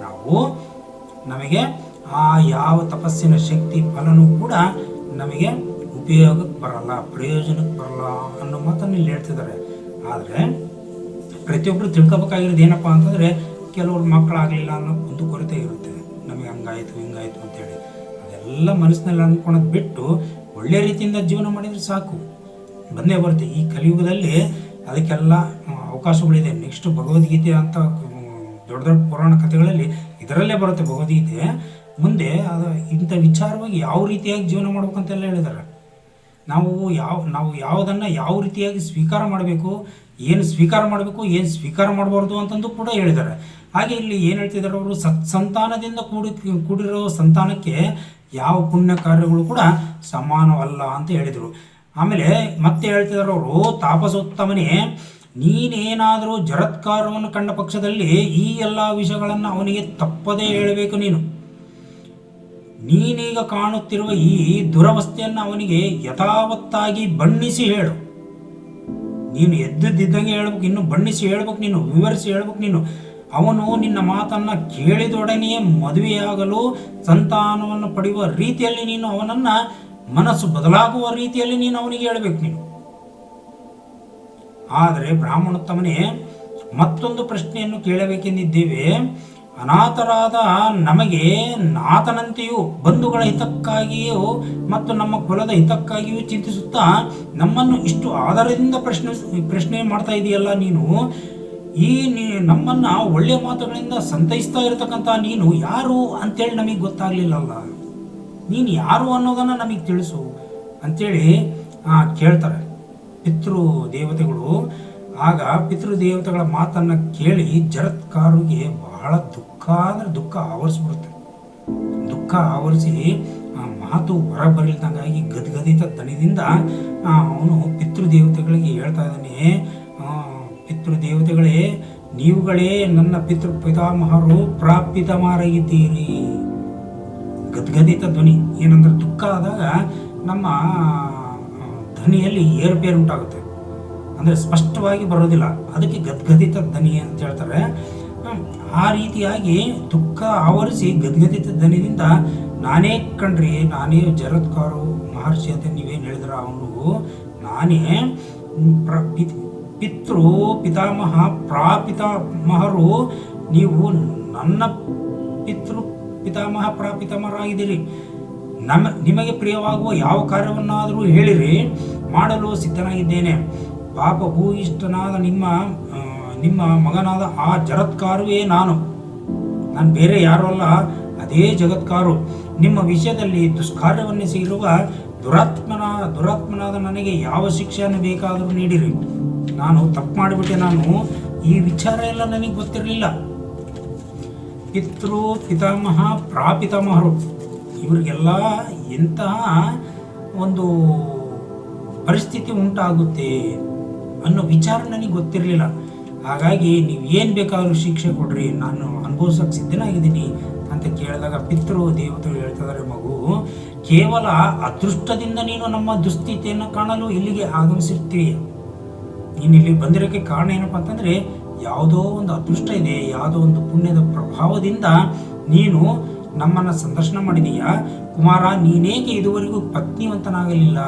ನಮಗೆ ಆ ಯಾವ ತಪಸ್ಸಿನ ಶಕ್ತಿ ಫಲನೂ ಕೂಡ ನಮಗೆ ಉಪಯೋಗಕ್ಕೆ ಬರಲ್ಲ, ಪ್ರಯೋಜನಕ್ಕೆ ಬರಲ್ಲ ಅನ್ನೋ ಮಾತನ್ನು ಇಲ್ಲಿ ಹೇಳ್ತಿದ್ದಾರೆ. ಆದರೆ ಪ್ರತಿಯೊಬ್ಬರು ತಿಳ್ಕೊಬೇಕಾಗಿರೋದು ಏನಪ್ಪ ಅಂತಂದರೆ, ಕೆಲವ್ರು ಮಕ್ಕಳಾಗಲಿಲ್ಲ ಅನ್ನೋ ಒಂದು ಕೊರತೆ ಇರುತ್ತೆ. ನಮಗೆ ಹಂಗಾಯಿತು ಹಿಂಗಾಯಿತು ಅಂತೇಳಿ ಅದೆಲ್ಲ ಮನಸ್ಸಿನಲ್ಲಿ ಅಂದ್ಕೊಳೋದು ಬಿಟ್ಟು ಒಳ್ಳೆ ರೀತಿಯಿಂದ ಜೀವನ ಮಾಡಿದರೆ ಸಾಕು, ಬಂದೇ ಬರುತ್ತೆ. ಈ ಕಲಿಯುಗದಲ್ಲಿ ಅದಕ್ಕೆಲ್ಲ ಅವಕಾಶಗಳಿದೆ. ನೆಕ್ಸ್ಟ್ ಭಗವದ್ಗೀತೆ ಅಂತ ದೊಡ್ಡ ದೊಡ್ಡ ಪುರಾಣ ಕಥೆಗಳಲ್ಲಿ ಇದರಲ್ಲೇ ಬರುತ್ತೆ ಭಗವದ್ಗೀತೆ. ಮುಂದೆ ಅದು ಇಂಥ ವಿಚಾರವಾಗಿ ಯಾವ ರೀತಿಯಾಗಿ ಜೀವನ ಮಾಡ್ಬೇಕಂತೆಲ್ಲ ಹೇಳಿದ್ದಾರೆ. ನಾವು ಯಾವುದನ್ನು ಯಾವ ರೀತಿಯಾಗಿ ಸ್ವೀಕಾರ ಮಾಡಬೇಕು, ಏನು ಸ್ವೀಕಾರ ಮಾಡಬೇಕು, ಏನು ಸ್ವೀಕಾರ ಮಾಡಬಾರ್ದು ಅಂತಂದು ಕೂಡ ಹೇಳಿದ್ದಾರೆ. ಹಾಗೆ ಇಲ್ಲಿ ಏನು ಹೇಳ್ತಿದ್ದಾರೆ ಅವರು, ಸತ್ಸಂತಾನದಿಂದ ಕೂಡಿರೋ ಸಂತಾನಕ್ಕೆ ಯಾವ ಪುಣ್ಯ ಕಾರ್ಯಗಳು ಕೂಡ ಸಮಾನವಲ್ಲ ಅಂತ ಹೇಳಿದರು. ಆಮೇಲೆ ಮತ್ತೆ ಹೇಳ್ತಿದ್ದಾರೆ ಅವರು, ತಾಪಸೋತ್ತಮನೇ, ನೀನೇನಾದರೂ ಜರತ್ಕಾರವನ್ನು ಕಂಡ ಪಕ್ಷದಲ್ಲಿ ಈ ಎಲ್ಲ ವಿಷಯಗಳನ್ನು ಅವನಿಗೆ ತಪ್ಪದೇ ಹೇಳಬೇಕು. ನೀನೀಗ ಕಾಣುತ್ತಿರುವ ಈ ದುರವಸ್ಥೆಯನ್ನು ಅವನಿಗೆ ಯಥಾವತ್ತಾಗಿ ಬಣ್ಣಿಸಿ ಹೇಳು. ನೀನು ಎದ್ದಿದ್ದಂಗೆ ಹೇಳ್ಬೇಕು, ಇನ್ನು ಬಣ್ಣಿಸಿ ಹೇಳ್ಬೇಕು, ನೀನು ವಿವರಿಸಿ ಹೇಳ್ಬೇಕು. ಅವನು ನಿನ್ನ ಮಾತನ್ನು ಕೇಳಿದೊಡನೆಯೇ ಮದುವೆಯಾಗಲು ಸಂತಾನವನ್ನು ಪಡೆಯುವ ರೀತಿಯಲ್ಲಿ ನೀನು ಅವನನ್ನು, ಮನಸ್ಸು ಬದಲಾಗುವ ರೀತಿಯಲ್ಲಿ ನೀನು ಅವನಿಗೆ ಹೇಳಬೇಕು. ಆದರೆ ಬ್ರಾಹ್ಮಣೋತ್ತಮನೇ, ಮತ್ತೊಂದು ಪ್ರಶ್ನೆಯನ್ನು ಕೇಳಬೇಕೆಂದಿದ್ದೇವೆ. ಅನಾಥರಾದ ನಮಗೆ ನಾಥನಂತೆಯೂ ಬಂಧುಗಳ ಹಿತಕ್ಕಾಗಿಯೂ ಮತ್ತು ನಮ್ಮ ಕುಲದ ಹಿತಕ್ಕಾಗಿಯೂ ಚಿಂತಿಸುತ್ತಾ ನಮ್ಮನ್ನು ಇಷ್ಟು ಆಧಾರದಿಂದ ಪ್ರಶ್ನೆ ಮಾಡ್ತಾ ಇದೆಯಲ್ಲ ನೀನು. ನಮ್ಮನ್ನು ಒಳ್ಳೆಯ ಮಾತುಗಳಿಂದ ಸಂತೈಸ್ತಾ ಇರತಕ್ಕಂಥ ನೀನು ಯಾರು ಅಂತೇಳಿ ನಮಗೆ ಗೊತ್ತಾಗಲಿಲ್ಲಲ್ಲ. ನೀನು ಯಾರು ಅನ್ನೋದನ್ನು ನಮಗೆ ತಿಳಿಸು ಅಂತೇಳಿ ಕೇಳ್ತಾರೆ ಪಿತೃ ದೇವತೆಗಳು. ಆಗ ಪಿತೃದೇವತೆಗಳ ಮಾತನ್ನು ಕೇಳಿ ಜರತ್ಕಾರುಗೆ ಬಹಳ ದುಃಖ ಆವರಿಸ್ಬಿಡುತ್ತೆ. ದುಃಖ ಆವರಿಸಿ ಮಾತು ಹೊರಬರಲಿದ್ದಂಗಾಗಿ ಗದ್ಗದಿತ ದನಿದಿಂದ ಅವನು ಪಿತೃದೇವತೆಗಳಿಗೆ ಹೇಳ್ತಾ ಇದ್ದಾನೆ, ಪಿತೃದೇವತೆಗಳೇ, ನೀವುಗಳೇ ನನ್ನ ಪಿತಾಮಹರು ಪ್ರಾಪಿತಾಮಹರಾಗಿದ್ದೀರಿ. ಗದ್ಗದಿತ ಧ್ವನಿ ಏನಂದ್ರೆ, ದುಃಖ ಆದಾಗ ನಮ್ಮ ಧ್ವನಿಯಲ್ಲಿ ಏರುಪೇರು ಉಂಟಾಗುತ್ತೆ, ಅಂದರೆ ಸ್ಪಷ್ಟವಾಗಿ ಬರೋದಿಲ್ಲ. ಅದಕ್ಕೆ ಗದ್ಗದಿತ ಧ್ವನಿ ಅಂತ ಹೇಳ್ತಾರೆ. ಆ ರೀತಿಯಾಗಿ ದುಃಖ ಆವರಿಸಿ ಗದ್ಗದಿತ ಧ್ವನಿಯಿಂದ, ನಾನೇ ಕಣ್ರಿ, ನಾನೇ ಜರತ್ಕಾರು ಮಹರ್ಷಿ ಅಂತ ನೀವೇನು ಹೇಳಿದ್ರ, ಅವನು ನಾನೇ ಪಿತಾಮಹ ಪ್ರಾಪಿತಾಮಹರು. ನೀವು ನನ್ನ ಪಿತಾಮಹ ಪ್ರಾಪಿತಾಮಹರಾಗಿದ್ದೀರಿ. ನಿಮಗೆ ಪ್ರಿಯವಾಗುವ ಯಾವ ಕಾರ್ಯವನ್ನಾದರೂ ಹೇಳಿರಿ, ಮಾಡಲು ಸಿದ್ಧನಾಗಿದ್ದೇನೆ. ಪಾಪ ಭೂಯಿಷ್ಠನಾದ ನಿಮ್ಮ ಮಗನಾದ ಆ ಜರತ್ಕಾರುವೇ ನಾನು ಬೇರೆ ಯಾರೂ ಅಲ್ಲ, ಅದೇ ಜಗತ್ಕಾರು. ನಿಮ್ಮ ವಿಷಯದಲ್ಲಿ ದುಷ್ಕಾರ್ಯವನ್ನೆಸಗಿರುವ ದುರಾತ್ಮನಾದ ನನಗೆ ಯಾವ ಶಿಕ್ಷೆಯನ್ನು ಬೇಕಾದರೂ ನೀಡಿರಿ. ನಾನು ತಪ್ಪು ಮಾಡಿಬಿಟ್ಟೆ, ಈ ವಿಚಾರ ಎಲ್ಲ ನನಗೆ ಗೊತ್ತಿರಲಿಲ್ಲ. ಪಿತಾಮಹ ಪ್ರಾಪಿತಾಮಹರು ಇವರಿಗೆಲ್ಲ ಎಂತಹ ಒಂದು ಪರಿಸ್ಥಿತಿ ಉಂಟಾಗುತ್ತೆ ಅನ್ನೋ ವಿಚಾರ ನನಗೆ ಗೊತ್ತಿರಲಿಲ್ಲ. ಹಾಗಾಗಿ ನೀವು ಏನು ಬೇಕಾದರೂ ಶಿಕ್ಷೆ ಕೊಡ್ರಿ, ನಾನು ಅನುಭವಿಸೋಕೆ ಸಿದ್ಧನಾಗಿದ್ದೀನಿ ಅಂತ ಕೇಳಿದಾಗ ಪಿತೃ ದೇವತೆಗಳು ಹೇಳ್ತಿದ್ದಾರೆ, ಮಗು, ಕೇವಲ ಅದೃಷ್ಟದಿಂದ ನೀನು ನಮ್ಮ ದುಸ್ಥಿತಿಯನ್ನು ಕಾಣಲು ಇಲ್ಲಿಗೆ ಆಗಮಿಸಿರ್ತೀಯ. ನೀನು ಇಲ್ಲಿ ಬಂದಿರೋಕ್ಕೆ ಕಾರಣ ಏನಪ್ಪ ಅಂತಂದರೆ, ಯಾವುದೋ ಒಂದು ಅದೃಷ್ಟ ಇದೆ, ಯಾವುದೋ ಒಂದು ಪುಣ್ಯದ ಪ್ರಭಾವದಿಂದ ನೀನು ನಮ್ಮನ್ನು ಸಂದರ್ಶನ ಮಾಡಿದೀಯಾ. ಕುಮಾರ, ನೀನೇಕೆ ಇದುವರೆಗೂ ಪತ್ನಿವಂತನಾಗಲಿಲ್ಲ?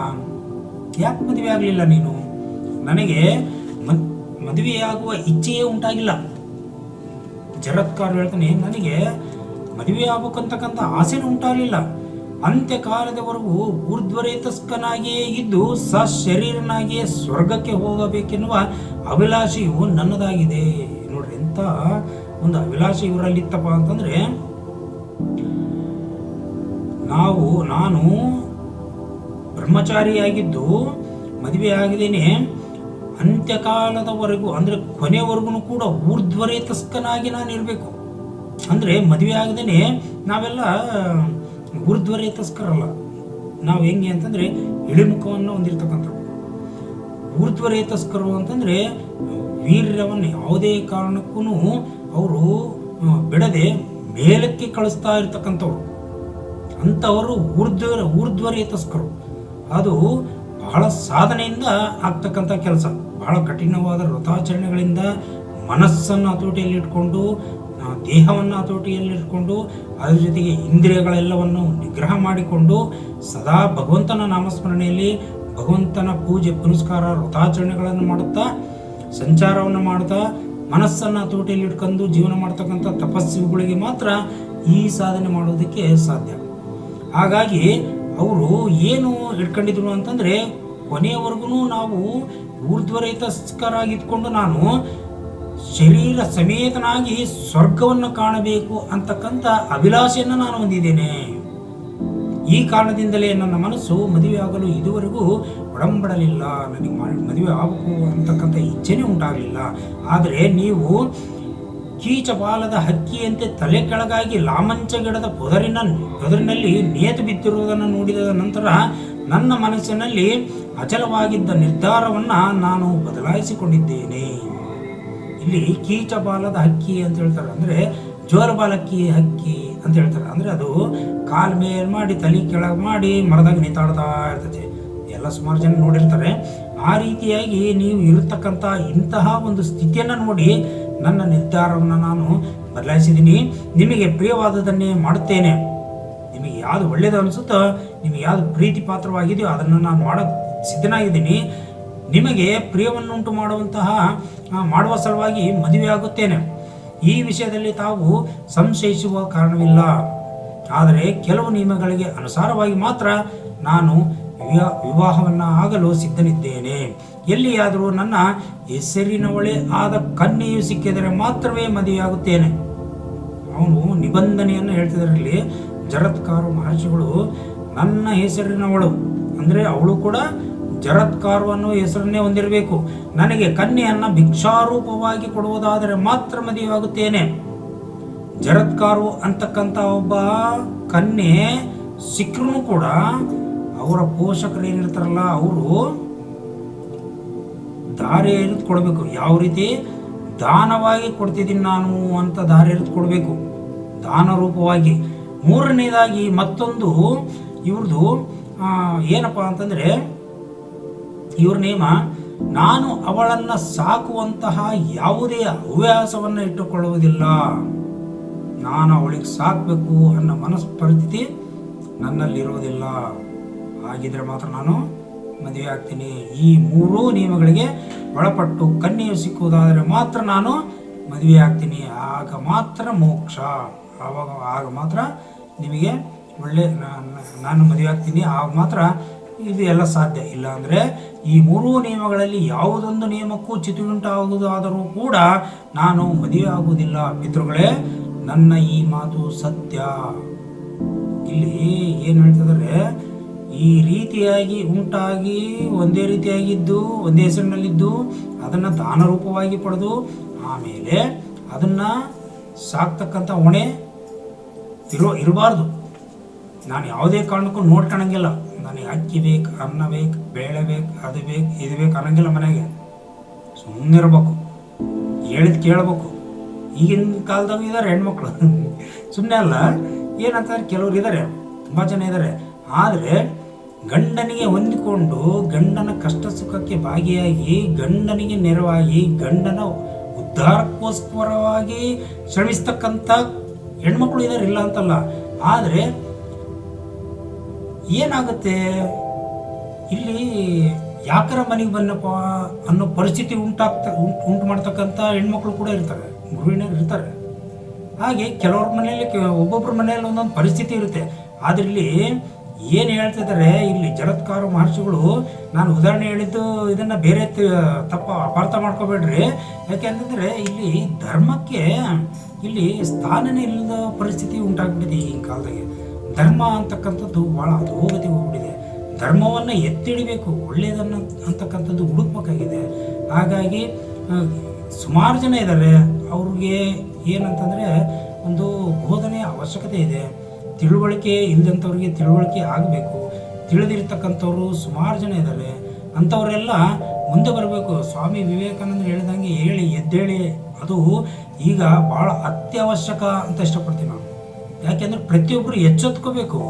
ಯಾಕೆ ಮದುವೆ ಆಗಲಿಲ್ಲ ನೀನು? ನನಗೆ ಮದುವೆಯಾಗುವ ಇಚ್ಛೆಯೇ ಉಂಟಾಗಿಲ್ಲ. ಜರತ್ಕಾರ್ ಹೇಳ್ತಾನೆ, ನನಗೆ ಮದುವೆ ಆಗ್ಬೇಕಂತಕ್ಕಂಥ ಆಸೆನೂ ಉಂಟಾಗಲಿಲ್ಲ. ಅಂತ್ಯಕಾಲದವರೆಗೂ ಊರ್ಧ್ವರೇತಸ್ಕನಾಗಿಯೇ ಇದ್ದು ಸಶರೀರನಾಗಿಯೇ ಸ್ವರ್ಗಕ್ಕೆ ಹೋಗಬೇಕೆನ್ನುವ ಅಭಿಲಾಷೆಯು ನನ್ನದಾಗಿದೆ. ನೋಡ್ರಿ, ಎಂತ ಒಂದು ಅಭಿಲಾಷೆ ಇವರಲ್ಲಿತ್ತಪ್ಪ ಅಂತಂದ್ರೆ, ನಾನು ಬ್ರಹ್ಮಚಾರಿಯಾಗಿದ್ದು ಮದುವೆ ಆಗಿದ್ದೇನೆ, ಅಂತ್ಯಕಾಲದವರೆಗೂ ಅಂದ್ರೆ ಕೊನೆವರೆಗೂ ಕೂಡ ಊರ್ಧ್ವರೇತಸ್ಕನಾಗಿ ನಾನು ಇರಬೇಕು. ಅಂದ್ರೆ ಮದುವೆ ಆಗದೇನೆ ನಾವೆಲ್ಲ ಊರ್ಧ್ವರೇತಸ್ಕರಲ್ಲ. ನಾವು ಹೆಂಗೆ ಅಂತಂದ್ರೆ ಇಳಿಮುಖವನ್ನು ಹೊಂದಿರತಕ್ಕಂಥವ್ರು. ಊರ್ಧ್ವರೇತಸ್ಕರು ಅಂತಂದ್ರೆ ವೀರ್ಯವನ್ನು ಯಾವುದೇ ಕಾರಣಕ್ಕೂ ಅವರು ಬಿಡದೆ ಮೇಲಕ್ಕೆ ಕಳಿಸ್ತಾ ಇರ್ತಕ್ಕಂಥವ್ರು. ಅಂಥವರು ಊರ್ಧ್ವರೇತಸ್ಕರು. ಅದು ಬಹಳ ಸಾಧನೆಯಿಂದ ಆಗ್ತಕ್ಕಂಥ ಕೆಲಸ. ಬಹಳ ಕಠಿಣವಾದ ವ್ರತಾಚರಣೆಗಳಿಂದ ಮನಸ್ಸನ್ನು ಹತೋಟಿಯಲ್ಲಿಟ್ಕೊಂಡು, ದೇಹವನ್ನು ಹತೋಟಿಯಲ್ಲಿಟ್ಕೊಂಡು, ಅದರ ಜೊತೆಗೆ ಇಂದ್ರಿಯಗಳೆಲ್ಲವನ್ನು ನಿಗ್ರಹ ಮಾಡಿಕೊಂಡು ಸದಾ ಭಗವಂತನ ನಾಮಸ್ಮರಣೆಯಲ್ಲಿ, ಭಗವಂತನ ಪೂಜೆ ಪುನಸ್ಕಾರ ವ್ರತಾಚರಣೆಗಳನ್ನು ಮಾಡುತ್ತಾ, ಸಂಚಾರವನ್ನು ಮಾಡ್ತಾ, ಮನಸ್ಸನ್ನು ಹತೋಟಿಯಲ್ಲಿಟ್ಕೊಂಡು ಜೀವನ ಮಾಡ್ತಕ್ಕಂಥ ತಪಸ್ವಿಗಳಿಗೆ ಮಾತ್ರ ಈ ಸಾಧನೆ ಮಾಡೋದಕ್ಕೆ ಸಾಧ್ಯ. ಹಾಗಾಗಿ ಅವರು ಏನು ಇಟ್ಕೊಂಡಿದ್ರು ಅಂತಂದ್ರೆ, ಕೊನೆಯವರೆಗೂ ನಾವು ಊರ್ಧ್ವರೇತಸ್ಕರಾಗಿದ್ಕೊಂಡು ನಾನು ಶರೀರ ಸಮೇತನಾಗಿ ಸ್ವರ್ಗವನ್ನು ಕಾಣಬೇಕು ಅಂತಕ್ಕಂಥ ಅಭಿಲಾಷೆಯನ್ನು ನಾನು ಹೊಂದಿದ್ದೇನೆ. ಈ ಕಾರಣದಿಂದಲೇ ನನ್ನ ಮನಸ್ಸು ಮದುವೆ ಆಗಲು ಇದುವರೆಗೂ ಒಡಂಬಡಲಿಲ್ಲ. ನನಗೆ ಮದುವೆ ಆಗಬೇಕು ಅಂತಕ್ಕಂಥ ಇಚ್ಛೆನೇ ಉಂಟಾಗಲಿಲ್ಲ. ಆದರೆ ನೀವು ಕೀಚಪಾಲದ ಹಕ್ಕಿಯಂತೆ ತಲೆ ಕೆಳಗಾಗಿ ಲಾಮಂಚ ಗಿಡದ ಪೊದರಿನಲ್ಲಿ ನೇತು ಬಿತ್ತಿರುವುದನ್ನು ನೋಡಿದ ನಂತರ ನನ್ನ ಮನಸ್ಸಿನಲ್ಲಿ ಅಚಲವಾಗಿದ್ದ ನಿರ್ಧಾರವನ್ನು ನಾನು ಬದಲಾಯಿಸಿಕೊಂಡಿದ್ದೇನೆ. ಇಲ್ಲಿ ಕೀಚಪಾಲದ ಹಕ್ಕಿ ಅಂತ ಹೇಳ್ತಾರೆ, ಅಂದರೆ ಜೋರಬಾಲಕ್ಕಿ ಹಕ್ಕಿ ಅಂತ ಹೇಳ್ತಾರೆ. ಅಂದರೆ ಅದು ಕಾಲ್ ಮೇಲೆ ಮಾಡಿ ತಲೆ ಕೆಳಗೆ ಮಾಡಿ ಮರದಾಗ ನೇತಾಡ್ತಾ ಇರ್ತೈತೆ. ಎಲ್ಲ ಸುಮಾರು ಜನ ನೋಡಿರ್ತಾರೆ. ಆ ರೀತಿಯಾಗಿ ನೀವು ಇರತಕ್ಕಂಥ ಇಂತಹ ಒಂದು ಸ್ಥಿತಿಯನ್ನು ನೋಡಿ ನನ್ನ ನಿರ್ಧಾರವನ್ನು ನಾನು ಬದಲಾಯಿಸಿದ್ದೀನಿ. ನಿಮಗೆ ಪ್ರಿಯವಾದದನ್ನೇ ಮಾಡುತ್ತೇನೆ. ನಿಮಗೆ ಯಾವುದು ಒಳ್ಳೆಯದು ಅನಿಸುತ್ತೋ, ನಿಮಗೆ ಯಾವುದು ಪ್ರೀತಿ ಪಾತ್ರವಾಗಿದೆಯೋ ಅದನ್ನು ನಾನು ಮಾಡೋಕ್ಕೆ ಸಿದ್ಧನಾಗಿದ್ದೀನಿ. ನಿಮಗೆ ಪ್ರಿಯವನ್ನುಂಟು ಮಾಡುವ ಸಲುವಾಗಿ ಮದುವೆ ಆಗುತ್ತೇನೆ. ಈ ವಿಷಯದಲ್ಲಿ ತಾವು ಸಂಶಯಿಸುವ ಕಾರಣವಿಲ್ಲ. ಆದರೆ ಕೆಲವು ನಿಯಮಗಳಿಗೆ ಅನುಸಾರವಾಗಿ ಮಾತ್ರ ನಾನು ವಿವಾಹವನ್ನು ಆಗಲು ಸಿದ್ಧನಿದ್ದೇನೆ. ಎಲ್ಲಿಯಾದರೂ ನನ್ನ ಹೆಸರಿನವಳೇ ಆದ ಕನ್ಯೆಯು ಸಿಕ್ಕಿದರೆ ಮಾತ್ರವೇ ಮದುವೆಯಾಗುತ್ತೇನೆ. ಅವನು ನಿಬಂಧನೆಯನ್ನು ಹೇಳ್ತಿದ್ರಲ್ಲಿ ಜರತ್ಕಾರು ಮಹರ್ಷಿಗಳು, ನನ್ನ ಹೆಸರಿನವಳು ಅಂದರೆ ಅವಳು ಕೂಡ ಜರತ್ಕಾರು ಅನ್ನೋ ಹೆಸರನ್ನೇ ಹೊಂದಿರಬೇಕು. ನನಗೆ ಕನ್ಯೆಯನ್ನು ಭಿಕ್ಷಾರೂಪವಾಗಿ ಕೊಡುವುದಾದರೆ ಮಾತ್ರ ಮದುವೆಯಾಗುತ್ತೇನೆ. ಜರತ್ಕಾರು ಅಂತಕ್ಕಂಥ ಒಬ್ಬ ಕನ್ಯೆ ಸಿಕ್ಕರೂ ಕೂಡ ಅವರ ಪೋಷಕರು ಏನಿರ್ತಾರಲ್ಲ, ಅವರು ದಾರಿ ಎರೆದು ಕೊಡಬೇಕು. ಯಾವ ರೀತಿ ದಾನವಾಗಿ ಕೊಡ್ತಿದ್ದೀನಿ ನಾನು ಅಂತ ದಾರಿ ಎರೆದು ಕೊಡಬೇಕು, ದಾನ ರೂಪವಾಗಿ. ಮೂರನೇದಾಗಿ ಮತ್ತೊಂದು ಇವ್ರದ್ದು ಏನಪ್ಪ ಅಂತಂದರೆ, ಇವ್ರ ನೇಮ, ನಾನು ಅವಳನ್ನು ಸಾಕುವಂತಹ ಯಾವುದೇ ಹವ್ಯಾಸವನ್ನು ಇಟ್ಟುಕೊಳ್ಳುವುದಿಲ್ಲ. ನಾನು ಅವಳಿಗೆ ಸಾಕಬೇಕು ಅನ್ನೋ ಮನಸ್ಸು ಪರಿಸ್ಥಿತಿ ನನ್ನಲ್ಲಿರುವುದಿಲ್ಲ. ಹಾಗಿದ್ರೆ ಮಾತ್ರ ನಾನು ಮದುವೆ ಆಗ್ತೀನಿ. ಈ ಮೂರೂ ನಿಯಮಗಳಿಗೆ ಒಳಪಟ್ಟು ಕನ್ಯೆಯು ಸಿಕ್ಕುವುದಾದರೆ ಮಾತ್ರ ನಾನು ಮದುವೆ ಆಗ್ತೀನಿ. ಆಗ ಮಾತ್ರ ಮೋಕ್ಷ. ಆಗ ಮಾತ್ರ ನಿಮಗೆ ಒಳ್ಳೆ ನಾನು ಮದುವೆ ಆಗ್ತೀನಿ. ಆಗ ಮಾತ್ರ ಇದು ಎಲ್ಲ ಸಾಧ್ಯ. ಇಲ್ಲ ಅಂದರೆ ಈ ಮೂರೂ ನಿಯಮಗಳಲ್ಲಿ ಯಾವುದೊಂದು ನಿಯಮಕ್ಕೂ ಚ್ಯುತಿಯುಂಟಾಗುವುದಾದರೂ ಕೂಡ ನಾನು ಮದುವೆ ಆಗುವುದಿಲ್ಲ. ಪಿತೃಗಳೇ, ನನ್ನ ಈ ಮಾತು ಸತ್ಯ. ಇಲ್ಲಿ ಏನು ಹೇಳ್ತಿದ್ದಾರೆ, ಈ ರೀತಿಯಾಗಿ ಉಂಟಾಗಿ ಒಂದೇ ರೀತಿಯಾಗಿದ್ದು ಒಂದೇ ಹೆಸರಿನಲ್ಲಿದ್ದು ಅದನ್ನು ದಾನ ರೂಪವಾಗಿ ಪಡೆದು ಆಮೇಲೆ ಅದನ್ನು ಸಾಕ್ತಕ್ಕಂಥ ಹೊಣೆ ಇರಬಾರ್ದು. ನಾನು ಯಾವುದೇ ಕಾರಣಕ್ಕೂ ನೋಡ್ಕೊಳಂಗಿಲ್ಲ. ನನಗೆ ಅಕ್ಕಿ ಬೇಕು, ಅನ್ನ ಬೇಕು, ಬೇಳೆ ಬೇಕು, ಅದು ಬೇಕು, ಇದು ಬೇಕು ಅನ್ನಂಗಿಲ್ಲ. ಮನೆಗೆ ಸುಮ್ಮನೆ ಇರಬೇಕು, ಹೇಳಿದ್ ಕೇಳಬೇಕು. ಈಗಿನ ಕಾಲದಾಗ ಇದ್ದಾರೆ ಹೆಣ್ಮಕ್ಳು, ಸುಮ್ಮನೆ ಅಲ್ಲ. ಏನಂತಂದ್ರೆ ಕೆಲವ್ರು ಇದ್ದಾರೆ, ತುಂಬ ಜನ ಇದ್ದಾರೆ. ಆದರೆ ಗಂಡನಿಗೆ ಹೊಂದಿಕೊಂಡು ಗಂಡನ ಕಷ್ಟ ಸುಖಕ್ಕೆ ಭಾಗಿಯಾಗಿ ಗಂಡನಿಗೆ ನೆರವಾಗಿ ಗಂಡನ ಉದ್ಧಾರಕ್ಕೋಸ್ಕರವಾಗಿ ಶ್ರಮಿಸ್ತಕ್ಕಂಥ ಹೆಣ್ಮಕ್ಳು ಇದ್ದಾರೆ, ಇಲ್ಲ ಅಂತಲ್ಲ. ಆದರೆ ಏನಾಗುತ್ತೆ, ಇಲ್ಲಿ ಯಾಕರ ಮನೆಗೆ ಬನ್ನಪ್ಪ ಅನ್ನೋ ಪರಿಸ್ಥಿತಿ ಉಂಟು ಮಾಡ್ತಕ್ಕಂಥ ಹೆಣ್ಮಕ್ಳು ಕೂಡ ಇರ್ತಾರೆ, ಗೃಹಿಣಿಯರು ಇರ್ತಾರೆ. ಹಾಗೆ ಕೆಲವ್ರ ಮನೆಯಲ್ಲಿ ಒಬ್ಬೊಬ್ಬರ ಮನೆಯಲ್ಲಿ ಒಂದೊಂದು ಪರಿಸ್ಥಿತಿ ಇರುತ್ತೆ. ಆದರೆ ಇಲ್ಲಿ ಏನು ಹೇಳ್ತಿದ್ದಾರೆ, ಇಲ್ಲಿ ಜರತ್ಕಾರು ಮಹರ್ಷಿಗಳು, ನಾನು ಉದಾಹರಣೆ ಹೇಳಿದ್ದು ಇದನ್ನು ಬೇರೆ ತಪ್ಪ ಅಪಾರ್ಥ ಮಾಡ್ಕೋಬೇಡ್ರಿ. ಯಾಕೆಂತಂದರೆ ಇಲ್ಲಿ ಧರ್ಮಕ್ಕೆ ಇಲ್ಲಿ ಸ್ಥಾನನೇ ಇಲ್ಲದ ಪರಿಸ್ಥಿತಿ ಉಂಟಾಗ್ಬಿಟ್ಟಿದೆ. ಈ ಕಾಲದಾಗೆ ಧರ್ಮ ಅಂತಕ್ಕಂಥದ್ದು ಭಾಳ ಅಧೋಗತಿಗೆ ಹೋಗ್ಬಿಟ್ಟಿದೆ. ಧರ್ಮವನ್ನು ಎತ್ತಿಡಿಬೇಕು, ಒಳ್ಳೆಯದನ್ನು ಅಂತಕ್ಕಂಥದ್ದು ಹುಡುಕ್ಬೇಕಾಗಿದೆ. ಹಾಗಾಗಿ ಸುಮಾರು ಜನ ಇದ್ದಾರೆ, ಅವ್ರಿಗೆ ಏನಂತಂದರೆ ಒಂದು ಬೋಧನೆಯ ಅವಶ್ಯಕತೆ ಇದೆ. ತಿಳುವಳಿಕೆ ಇಲ್ಲದಂಥವ್ರಿಗೆ ತಿಳುವಳಿಕೆ ಆಗಬೇಕು. ತಿಳಿದಿರ್ತಕ್ಕಂಥವ್ರು ಸುಮಾರು ಜನ ಇದ್ದಾರೆ, ಅಂಥವರೆಲ್ಲ ಮುಂದೆ ಬರಬೇಕು. ಸ್ವಾಮಿ ವಿವೇಕಾನಂದರು ಹೇಳಿದಂಗೆ ಹೇಳಿ ಎದ್ದೇಳಿ, ಅದು ಈಗ ಭಾಳ ಅತ್ಯವಶ್ಯಕ ಅಂತ ಇಷ್ಟಪಡ್ತೀನಿ ನಾನು. ಯಾಕೆಂದರೆ ಪ್ರತಿಯೊಬ್ಬರು ಎಚ್ಚೆತ್ಕೋಬೇಕು.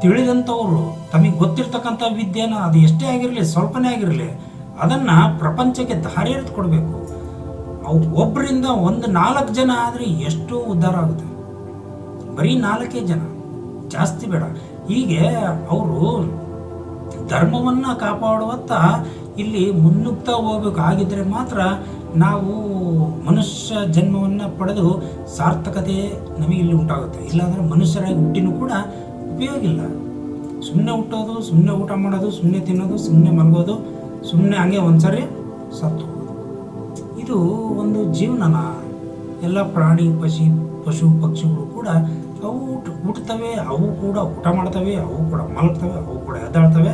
ತಿಳಿದಂಥವ್ರು ತಮಗೆ ಗೊತ್ತಿರ್ತಕ್ಕಂಥ ವಿದ್ಯೆನ, ಅದು ಎಷ್ಟೇ ಆಗಿರಲಿ, ಸ್ವಲ್ಪನೇ ಆಗಿರಲಿ, ಅದನ್ನು ಪ್ರಪಂಚಕ್ಕೆ ದಾರಿ ಎರೆದು ಕೊಡಬೇಕು. ಅವು ಒಬ್ಬರಿಂದ 4 ಜನ ಆದರೆ ಎಷ್ಟು ಉದ್ಧಾರ ಆಗುತ್ತೆ. ಬರೀ 4 ಜನ, ಜಾಸ್ತಿ ಬೇಡ. ಹೀಗೆ ಅವರು ಧರ್ಮವನ್ನು ಕಾಪಾಡುವತ್ತ ಇಲ್ಲಿ ಮುನ್ನುಗ್ತಾ ಹೋಗ್ಬೇಕು. ಆಗಿದ್ದರೆ ಮಾತ್ರ ನಾವು ಮನುಷ್ಯ ಜನ್ಮವನ್ನು ಪಡೆದು ಸಾರ್ಥಕತೆ ನಮಗೆ ಇಲ್ಲಿ ಉಂಟಾಗುತ್ತೆ. ಇಲ್ಲಾಂದರೆ ಮನುಷ್ಯರಾಗಿ ಹುಟ್ಟಿನೂ ಕೂಡ ಉಪಯೋಗ ಇಲ್ಲ. ಸುಮ್ಮನೆ ಹುಟ್ಟೋದು, ಸುಮ್ಮನೆ ಊಟ ಮಾಡೋದು, ಸುಮ್ಮನೆ ತಿನ್ನೋದು, ಸುಮ್ಮನೆ ಮಲಗೋದು, ಸುಮ್ಮನೆ ಹಂಗೆ ಒಂದ್ಸರಿ ಸತ್ತು ಹೋಗೋದು, ಇದು ಒಂದು ಜೀವನನ. ಎಲ್ಲ ಪ್ರಾಣಿ ಪಶು ಪಕ್ಷಿಗಳು ಕೂಡ ಅವು ಹುಟ್ಟುತ್ತವೆ, ಅವು ಕೂಡ ಊಟ ಮಾಡ್ತವೆ, ಅವು ಕೂಡ ಮಲಗ್ತವೆ, ಅವು ಕೂಡ ಎದ್ದಾಡ್ತವೆ,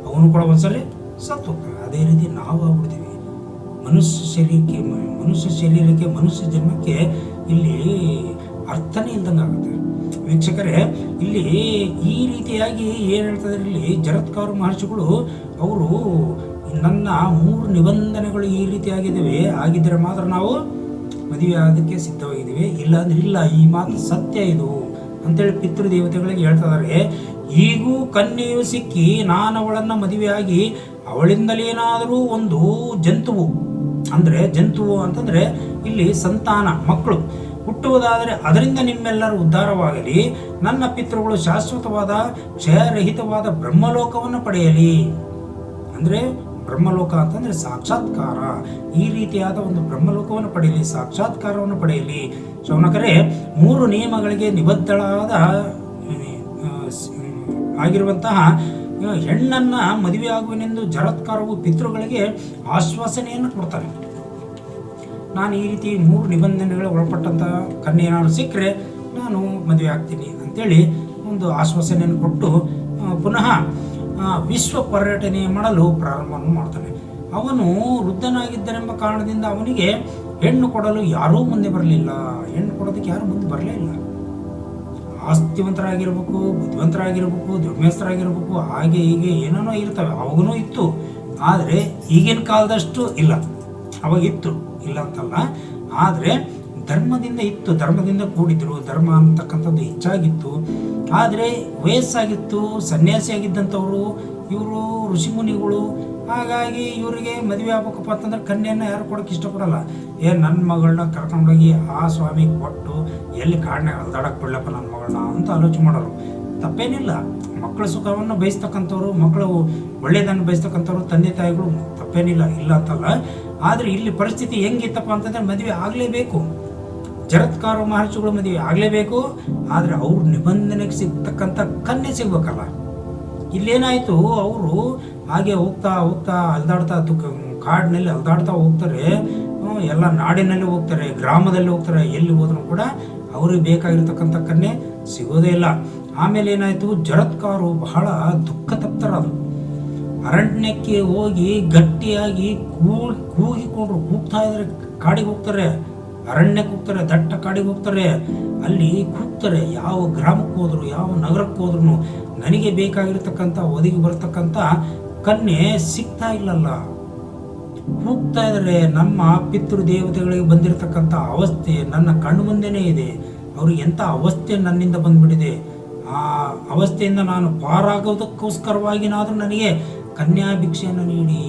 ಅವನು ಕೂಡ ಒಂದ್ಸರಿ ಸತ್ತು ಹೋಗ್ತವೆ. ಅದೇ ರೀತಿ ನಾವು ಆಗ್ಬಿಡ್ತೀವಿ. ಮನುಷ್ಯ ಶರೀರಕ್ಕೆ ಮನುಷ್ಯ ಜನ್ಮಕ್ಕೆ ಇಲ್ಲಿ ಅರ್ಥನೇ ಇಲ್ದಂಗೆ ಆಗುತ್ತೆ. ವೀಕ್ಷಕರೇ, ಇಲ್ಲಿ ಈ ರೀತಿಯಾಗಿ ಏನು ಹೇಳ್ತಾರೆ, ಇಲ್ಲಿ ಜರತ್ಕಾರು ಮಹರ್ಷಿಗಳು ಅವರು ನನ್ನ 3 ನಿಬಂಧನೆಗಳು ಈ ರೀತಿಯಾಗಿದ್ದಾವೆ, ಆಗಿದ್ದರೆ ಮಾತ್ರ ನಾವು ಮದುವೆ ಆಗೋದಕ್ಕೆ ಸಿದ್ಧವಾಗಿದ್ದೀವಿ, ಇಲ್ಲ ಅಂದ್ರೆ ಇಲ್ಲ, ಈ ಮಾತು ಸತ್ಯ ಇದು ಅಂತೇಳಿ ಪಿತೃದೇವತೆಗಳಿಗೆ ಹೇಳ್ತಾ ಇದ್ದಾರೆ. ಈಗೂ ಕನ್ಯೆಯು ಸಿಕ್ಕಿ ನಾನು ಅವಳನ್ನು ಮದುವೆಯಾಗಿ ಅವಳಿಂದಲೇನಾದರೂ ಒಂದು ಜಂತುವು ಅಂತಂದರೆ ಇಲ್ಲಿ ಸಂತಾನ ಮಕ್ಕಳು ಹುಟ್ಟುವುದಾದರೆ ಅದರಿಂದ ನಿಮ್ಮೆಲ್ಲರ ಉದ್ಧಾರವಾಗಲಿ, ನನ್ನ ಪಿತೃಗಳು ಶಾಶ್ವತವಾದ ಕ್ಷಯರಹಿತವಾದ ಬ್ರಹ್ಮಲೋಕವನ್ನು ಪಡೆಯಲಿ. ಅಂದರೆ ಬ್ರಹ್ಮಲೋಕ ಅಂತಂದರೆ ಸಾಕ್ಷಾತ್ಕಾರ. ಈ ರೀತಿಯಾದ ಒಂದು ಬ್ರಹ್ಮಲೋಕವನ್ನು ಪಡೆಯಲಿ, ಸಾಕ್ಷಾತ್ಕಾರವನ್ನು ಪಡೆಯಲಿ. ಶೌನಕರೇ, 3 ನಿಯಮಗಳಿಗೆ ನಿಬದ್ಧಳಾದ ಆಗಿರುವಂತಹ ಹೆಣ್ಣನ್ನು ಮದುವೆಯಾಗುವನೆಂದು ಜರತ್ಕಾರವು ಪಿತೃಗಳಿಗೆ ಆಶ್ವಾಸನೆಯನ್ನು ಕೊಡ್ತಾರೆ. ನಾನು ಈ ರೀತಿ 3 ನಿಬಂಧನೆಗಳು ಒಳಪಟ್ಟಂಥ ಕನ್ಯೆ ಏನಾದ್ರು ಸಿಕ್ಕರೆ ನಾನು ಮದುವೆ ಆಗ್ತೀನಿ ಅಂತೇಳಿ ಒಂದು ಆಶ್ವಾಸನೆಯನ್ನು ಕೊಟ್ಟು ಪುನಃ ವಿಶ್ವ ಪರ್ಯಟನೆ ಮಾಡಲು ಪ್ರಾರಂಭವನ್ನು ಮಾಡ್ತಾನೆ. ಅವನು ವೃದ್ಧನಾಗಿದ್ದನೆಂಬ ಕಾರಣದಿಂದ ಅವನಿಗೆ ಹೆಣ್ಣು ಕೊಡಲು ಯಾರೂ ಮುಂದೆ ಬರಲಿಲ್ಲ. ಹೆಣ್ಣು ಕೊಡೋದಕ್ಕೆ ಯಾರೂ ಮುಂದೆ ಬರಲೇ ಇಲ್ಲ. ಆಸ್ತಿವಂತರಾಗಿರ್ಬೇಕು, ಬುದ್ಧಿವಂತರಾಗಿರ್ಬೇಕು, ಧರ್ಮಸ್ಥರಾಗಿರ್ಬೇಕು, ಹಾಗೆ ಹೀಗೆ ಏನೇನೋ ಇರ್ತವೆ. ಅವಾಗೂ ಇತ್ತು, ಆದರೆ ಈಗಿನ ಕಾಲದಷ್ಟು ಇಲ್ಲ. ಅವಾಗಿತ್ತು, ಇಲ್ಲ ಅಂತಲ್ಲ, ಆದರೆ ಧರ್ಮದಿಂದ ಇತ್ತು, ಧರ್ಮದಿಂದ ಕೂಡಿದ್ರು, ಧರ್ಮ ಅಂತಕ್ಕಂಥದ್ದು ಹೆಚ್ಚಾಗಿತ್ತು. ಆದರೆ ವಯಸ್ಸಾಗಿತ್ತು, ಸನ್ಯಾಸಿಯಾಗಿದ್ದಂಥವ್ರು ಇವರು ಋಷಿಮುನಿಗಳು. ಹಾಗಾಗಿ ಇವರಿಗೆ ಮದುವೆ ಆಗ್ಬೇಕಪ್ಪ ಅಂತಂದ್ರೆ ಕನ್ಯೆಯನ್ನು ಯಾರು ಕೊಡೋಕ್ಕೆ ಇಷ್ಟಪಡಲ್ಲ. ನನ್ನ ಮಗಳನ್ನ ಕರ್ಕೊಂಡೋಗಿ ಆ ಸ್ವಾಮಿಗೆ ಕೊಟ್ಟು ಎಲ್ಲಿ ಕಾಡನ್ಯಾಗ ಅಲ್ದಾಡಕ್ಕೆ ಬಿಡ್ಲಪ್ಪ ನನ್ನ ಮಗಳನ್ನ ಅಂತ ಆಲೋಚನೆ ಮಾಡೋರು. ತಪ್ಪೇನಿಲ್ಲ, ಮಕ್ಕಳ ಸುಖವನ್ನು ಬಯಸ್ತಕ್ಕಂಥವ್ರು, ಮಕ್ಕಳು ಒಳ್ಳೆಯದನ್ನು ಬಯಸ್ತಕ್ಕಂಥವ್ರು ತಂದೆ ತಾಯಿಗಳು ತಪ್ಪೇನಿಲ್ಲ, ಇಲ್ಲ ಅಂತಲ್ಲ. ಆದರೆ ಇಲ್ಲಿ ಪರಿಸ್ಥಿತಿ ಹೆಂಗಿತ್ತಪ್ಪ ಅಂತಂದರೆ ಮದುವೆ ಆಗಲೇಬೇಕು. ಜರತ್ಕಾರು ಮಹರ್ಷಿಗಳು ಮದುವೆ ಆಗಲೇಬೇಕು. ಆದರೆ ಅವ್ರ ನಿಬಂಧನೆಗೆ ಸಿಗ್ತಕ್ಕಂಥ ಕನ್ಯೆ ಸಿಗ್ಬೇಕಲ್ಲ. ಇಲ್ಲೇನಾಯಿತು, ಅವರು ಹಾಗೆ ಹೋಗ್ತಾ ಅಲ್ದಾಡ್ತಾ ಕಾಡಿನಲ್ಲಿ ಅಲ್ದಾಡ್ತಾ ಹೋಗ್ತಾರೆ, ಎಲ್ಲ ನಾಡಿನಲ್ಲಿ ಹೋಗ್ತಾರೆ, ಗ್ರಾಮದಲ್ಲಿ ಹೋಗ್ತಾರೆ. ಎಲ್ಲಿ ಹೋದ್ರೂ ಕೂಡ ಅವ್ರಿಗೆ ಬೇಕಾಗಿರ್ತಕ್ಕಂಥ ಕನ್ಯೆ ಸಿಗೋದೇ ಇಲ್ಲ. ಆಮೇಲೆ ಏನಾಯಿತು, ಜರತ್ಕಾರು ಬಹಳ ದುಃಖ ತಪ್ತರಾದರು. ಅರಣ್ಯಕ್ಕೆ ಹೋಗಿ ಗಟ್ಟಿಯಾಗಿ ಕೂಗ್ತಾ ಇದ್ದಾರೆ. ಕಾಡಿಗೆ ಹೋಗ್ತಾರೆ, ಅರಣ್ಯಕ್ಕೆ ಹೋಗ್ತಾರೆ, ದಟ್ಟ ಕಾಡಿಗೆ ಹೋಗ್ತಾರೆ. ಅಲ್ಲಿ ಕೂಗ್ತಾರೆ, ಯಾವ ಗ್ರಾಮಕ್ಕೆ ಹೋದ್ರು, ಯಾವ ನಗರಕ್ಕೆ ಹೋದ್ರು ನನಗೆ ಬೇಕಾಗಿರ್ತಕ್ಕಂಥ ಒದಗಿ ಬರ್ತಕ್ಕಂಥ ಕನ್ಯೆ ಸಿಗ್ತಾ ಇಲ್ಲಲ್ಲ. ಕೂಗ್ತಾ ಇದ್ದಾರೆ, ನಮ್ಮ ಪಿತೃ ದೇವತೆಗಳಿಗೆ ಬಂದಿರತಕ್ಕಂಥ ಅವಸ್ಥೆ ನನ್ನ ಕಣ್ಣು ಮುಂದೆನೇ ಇದೆ. ಅವ್ರಿಗೆ ಎಂಥ ಅವಸ್ಥೆ ನನ್ನಿಂದ ಬಂದ್ಬಿಟ್ಟಿದೆ. ಆ ಅವಸ್ಥೆಯಿಂದ ನಾನು ಪಾರಾಗೋದಕ್ಕೋಸ್ಕರವಾಗಿನಾದರೂ ನನಗೆ ಕನ್ಯಾ ಭಿಕ್ಷೆಯನ್ನು ನೀಡಿ,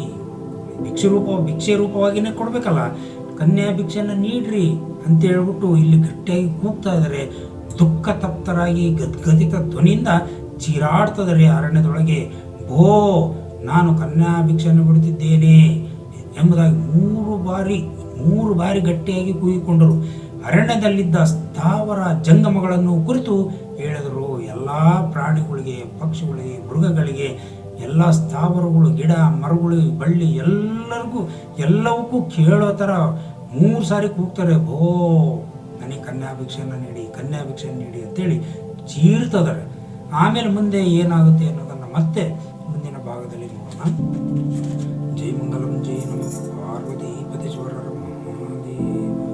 ಭಿಕ್ಷೆ ರೂಪವಾಗಿಯೇ ಕೊಡಬೇಕಲ್ಲ, ಕನ್ಯಾ ಭಿಕ್ಷೆಯನ್ನು ನೀಡ್ರಿ ಅಂತ ಹೇಳ್ಬಿಟ್ಟು ಇಲ್ಲಿ ಗಟ್ಟಿಯಾಗಿ ಕೂಗ್ತಾ ಇದ್ದಾರೆ. ದುಃಖ ತಪ್ತರಾಗಿ ಗದ್ಗದಿತ ಧ್ವನಿಯಿಂದ ಚೀರಾಡ್ತದರೆ ಅರಣ್ಯದೊಳಗೆ. ಭೋ, ನಾನು ಕನ್ಯಾ ಭಿಕ್ಷೆಯನ್ನು ಬಿಡುತ್ತಿದ್ದೇನೆ ಎಂಬುದಾಗಿ ಮೂರು ಬಾರಿ ಗಟ್ಟಿಯಾಗಿ ಕೂಗಿಕೊಂಡರು. ಅರಣ್ಯದಲ್ಲಿದ್ದ ಸ್ಥಾವರ ಜಂಗಮಗಳನ್ನು ಕುರಿತು ಹೇಳಿದರು. ಎಲ್ಲ ಪ್ರಾಣಿಗಳಿಗೆ, ಪಕ್ಷಿಗಳಿಗೆ, ಮೃಗಗಳಿಗೆ, ಎಲ್ಲ ಸ್ಥಾವರಗಳು, ಗಿಡ ಮರಗಳು, ಬಳ್ಳಿ ಎಲ್ಲವಕ್ಕೂ ಕೇಳೋ ಥರ 3 ಸಾರಿ ಕೂಗ್ತಾರೆ. ಭೋ, ನನಗೆ ಕನ್ಯಾ ಭಿಕ್ಷೆಯನ್ನು ನೀಡಿ ಅಂತೇಳಿ ಚೀರ್ತದಾರೆ. ಆಮೇಲೆ ಮುಂದೆ ಏನಾಗುತ್ತೆ ಅನ್ನೋದನ್ನು ಮತ್ತೆ ಮುಂದಿನ ಭಾಗದಲ್ಲಿ ನೋಡೋಣ. ಜೈ ಮಂಗಲಂ, ಜೈ ನಮಃ ಪಾರ್ವತಿ ಪರಮೇಶ್ವರ ಮಹಾದೇವ.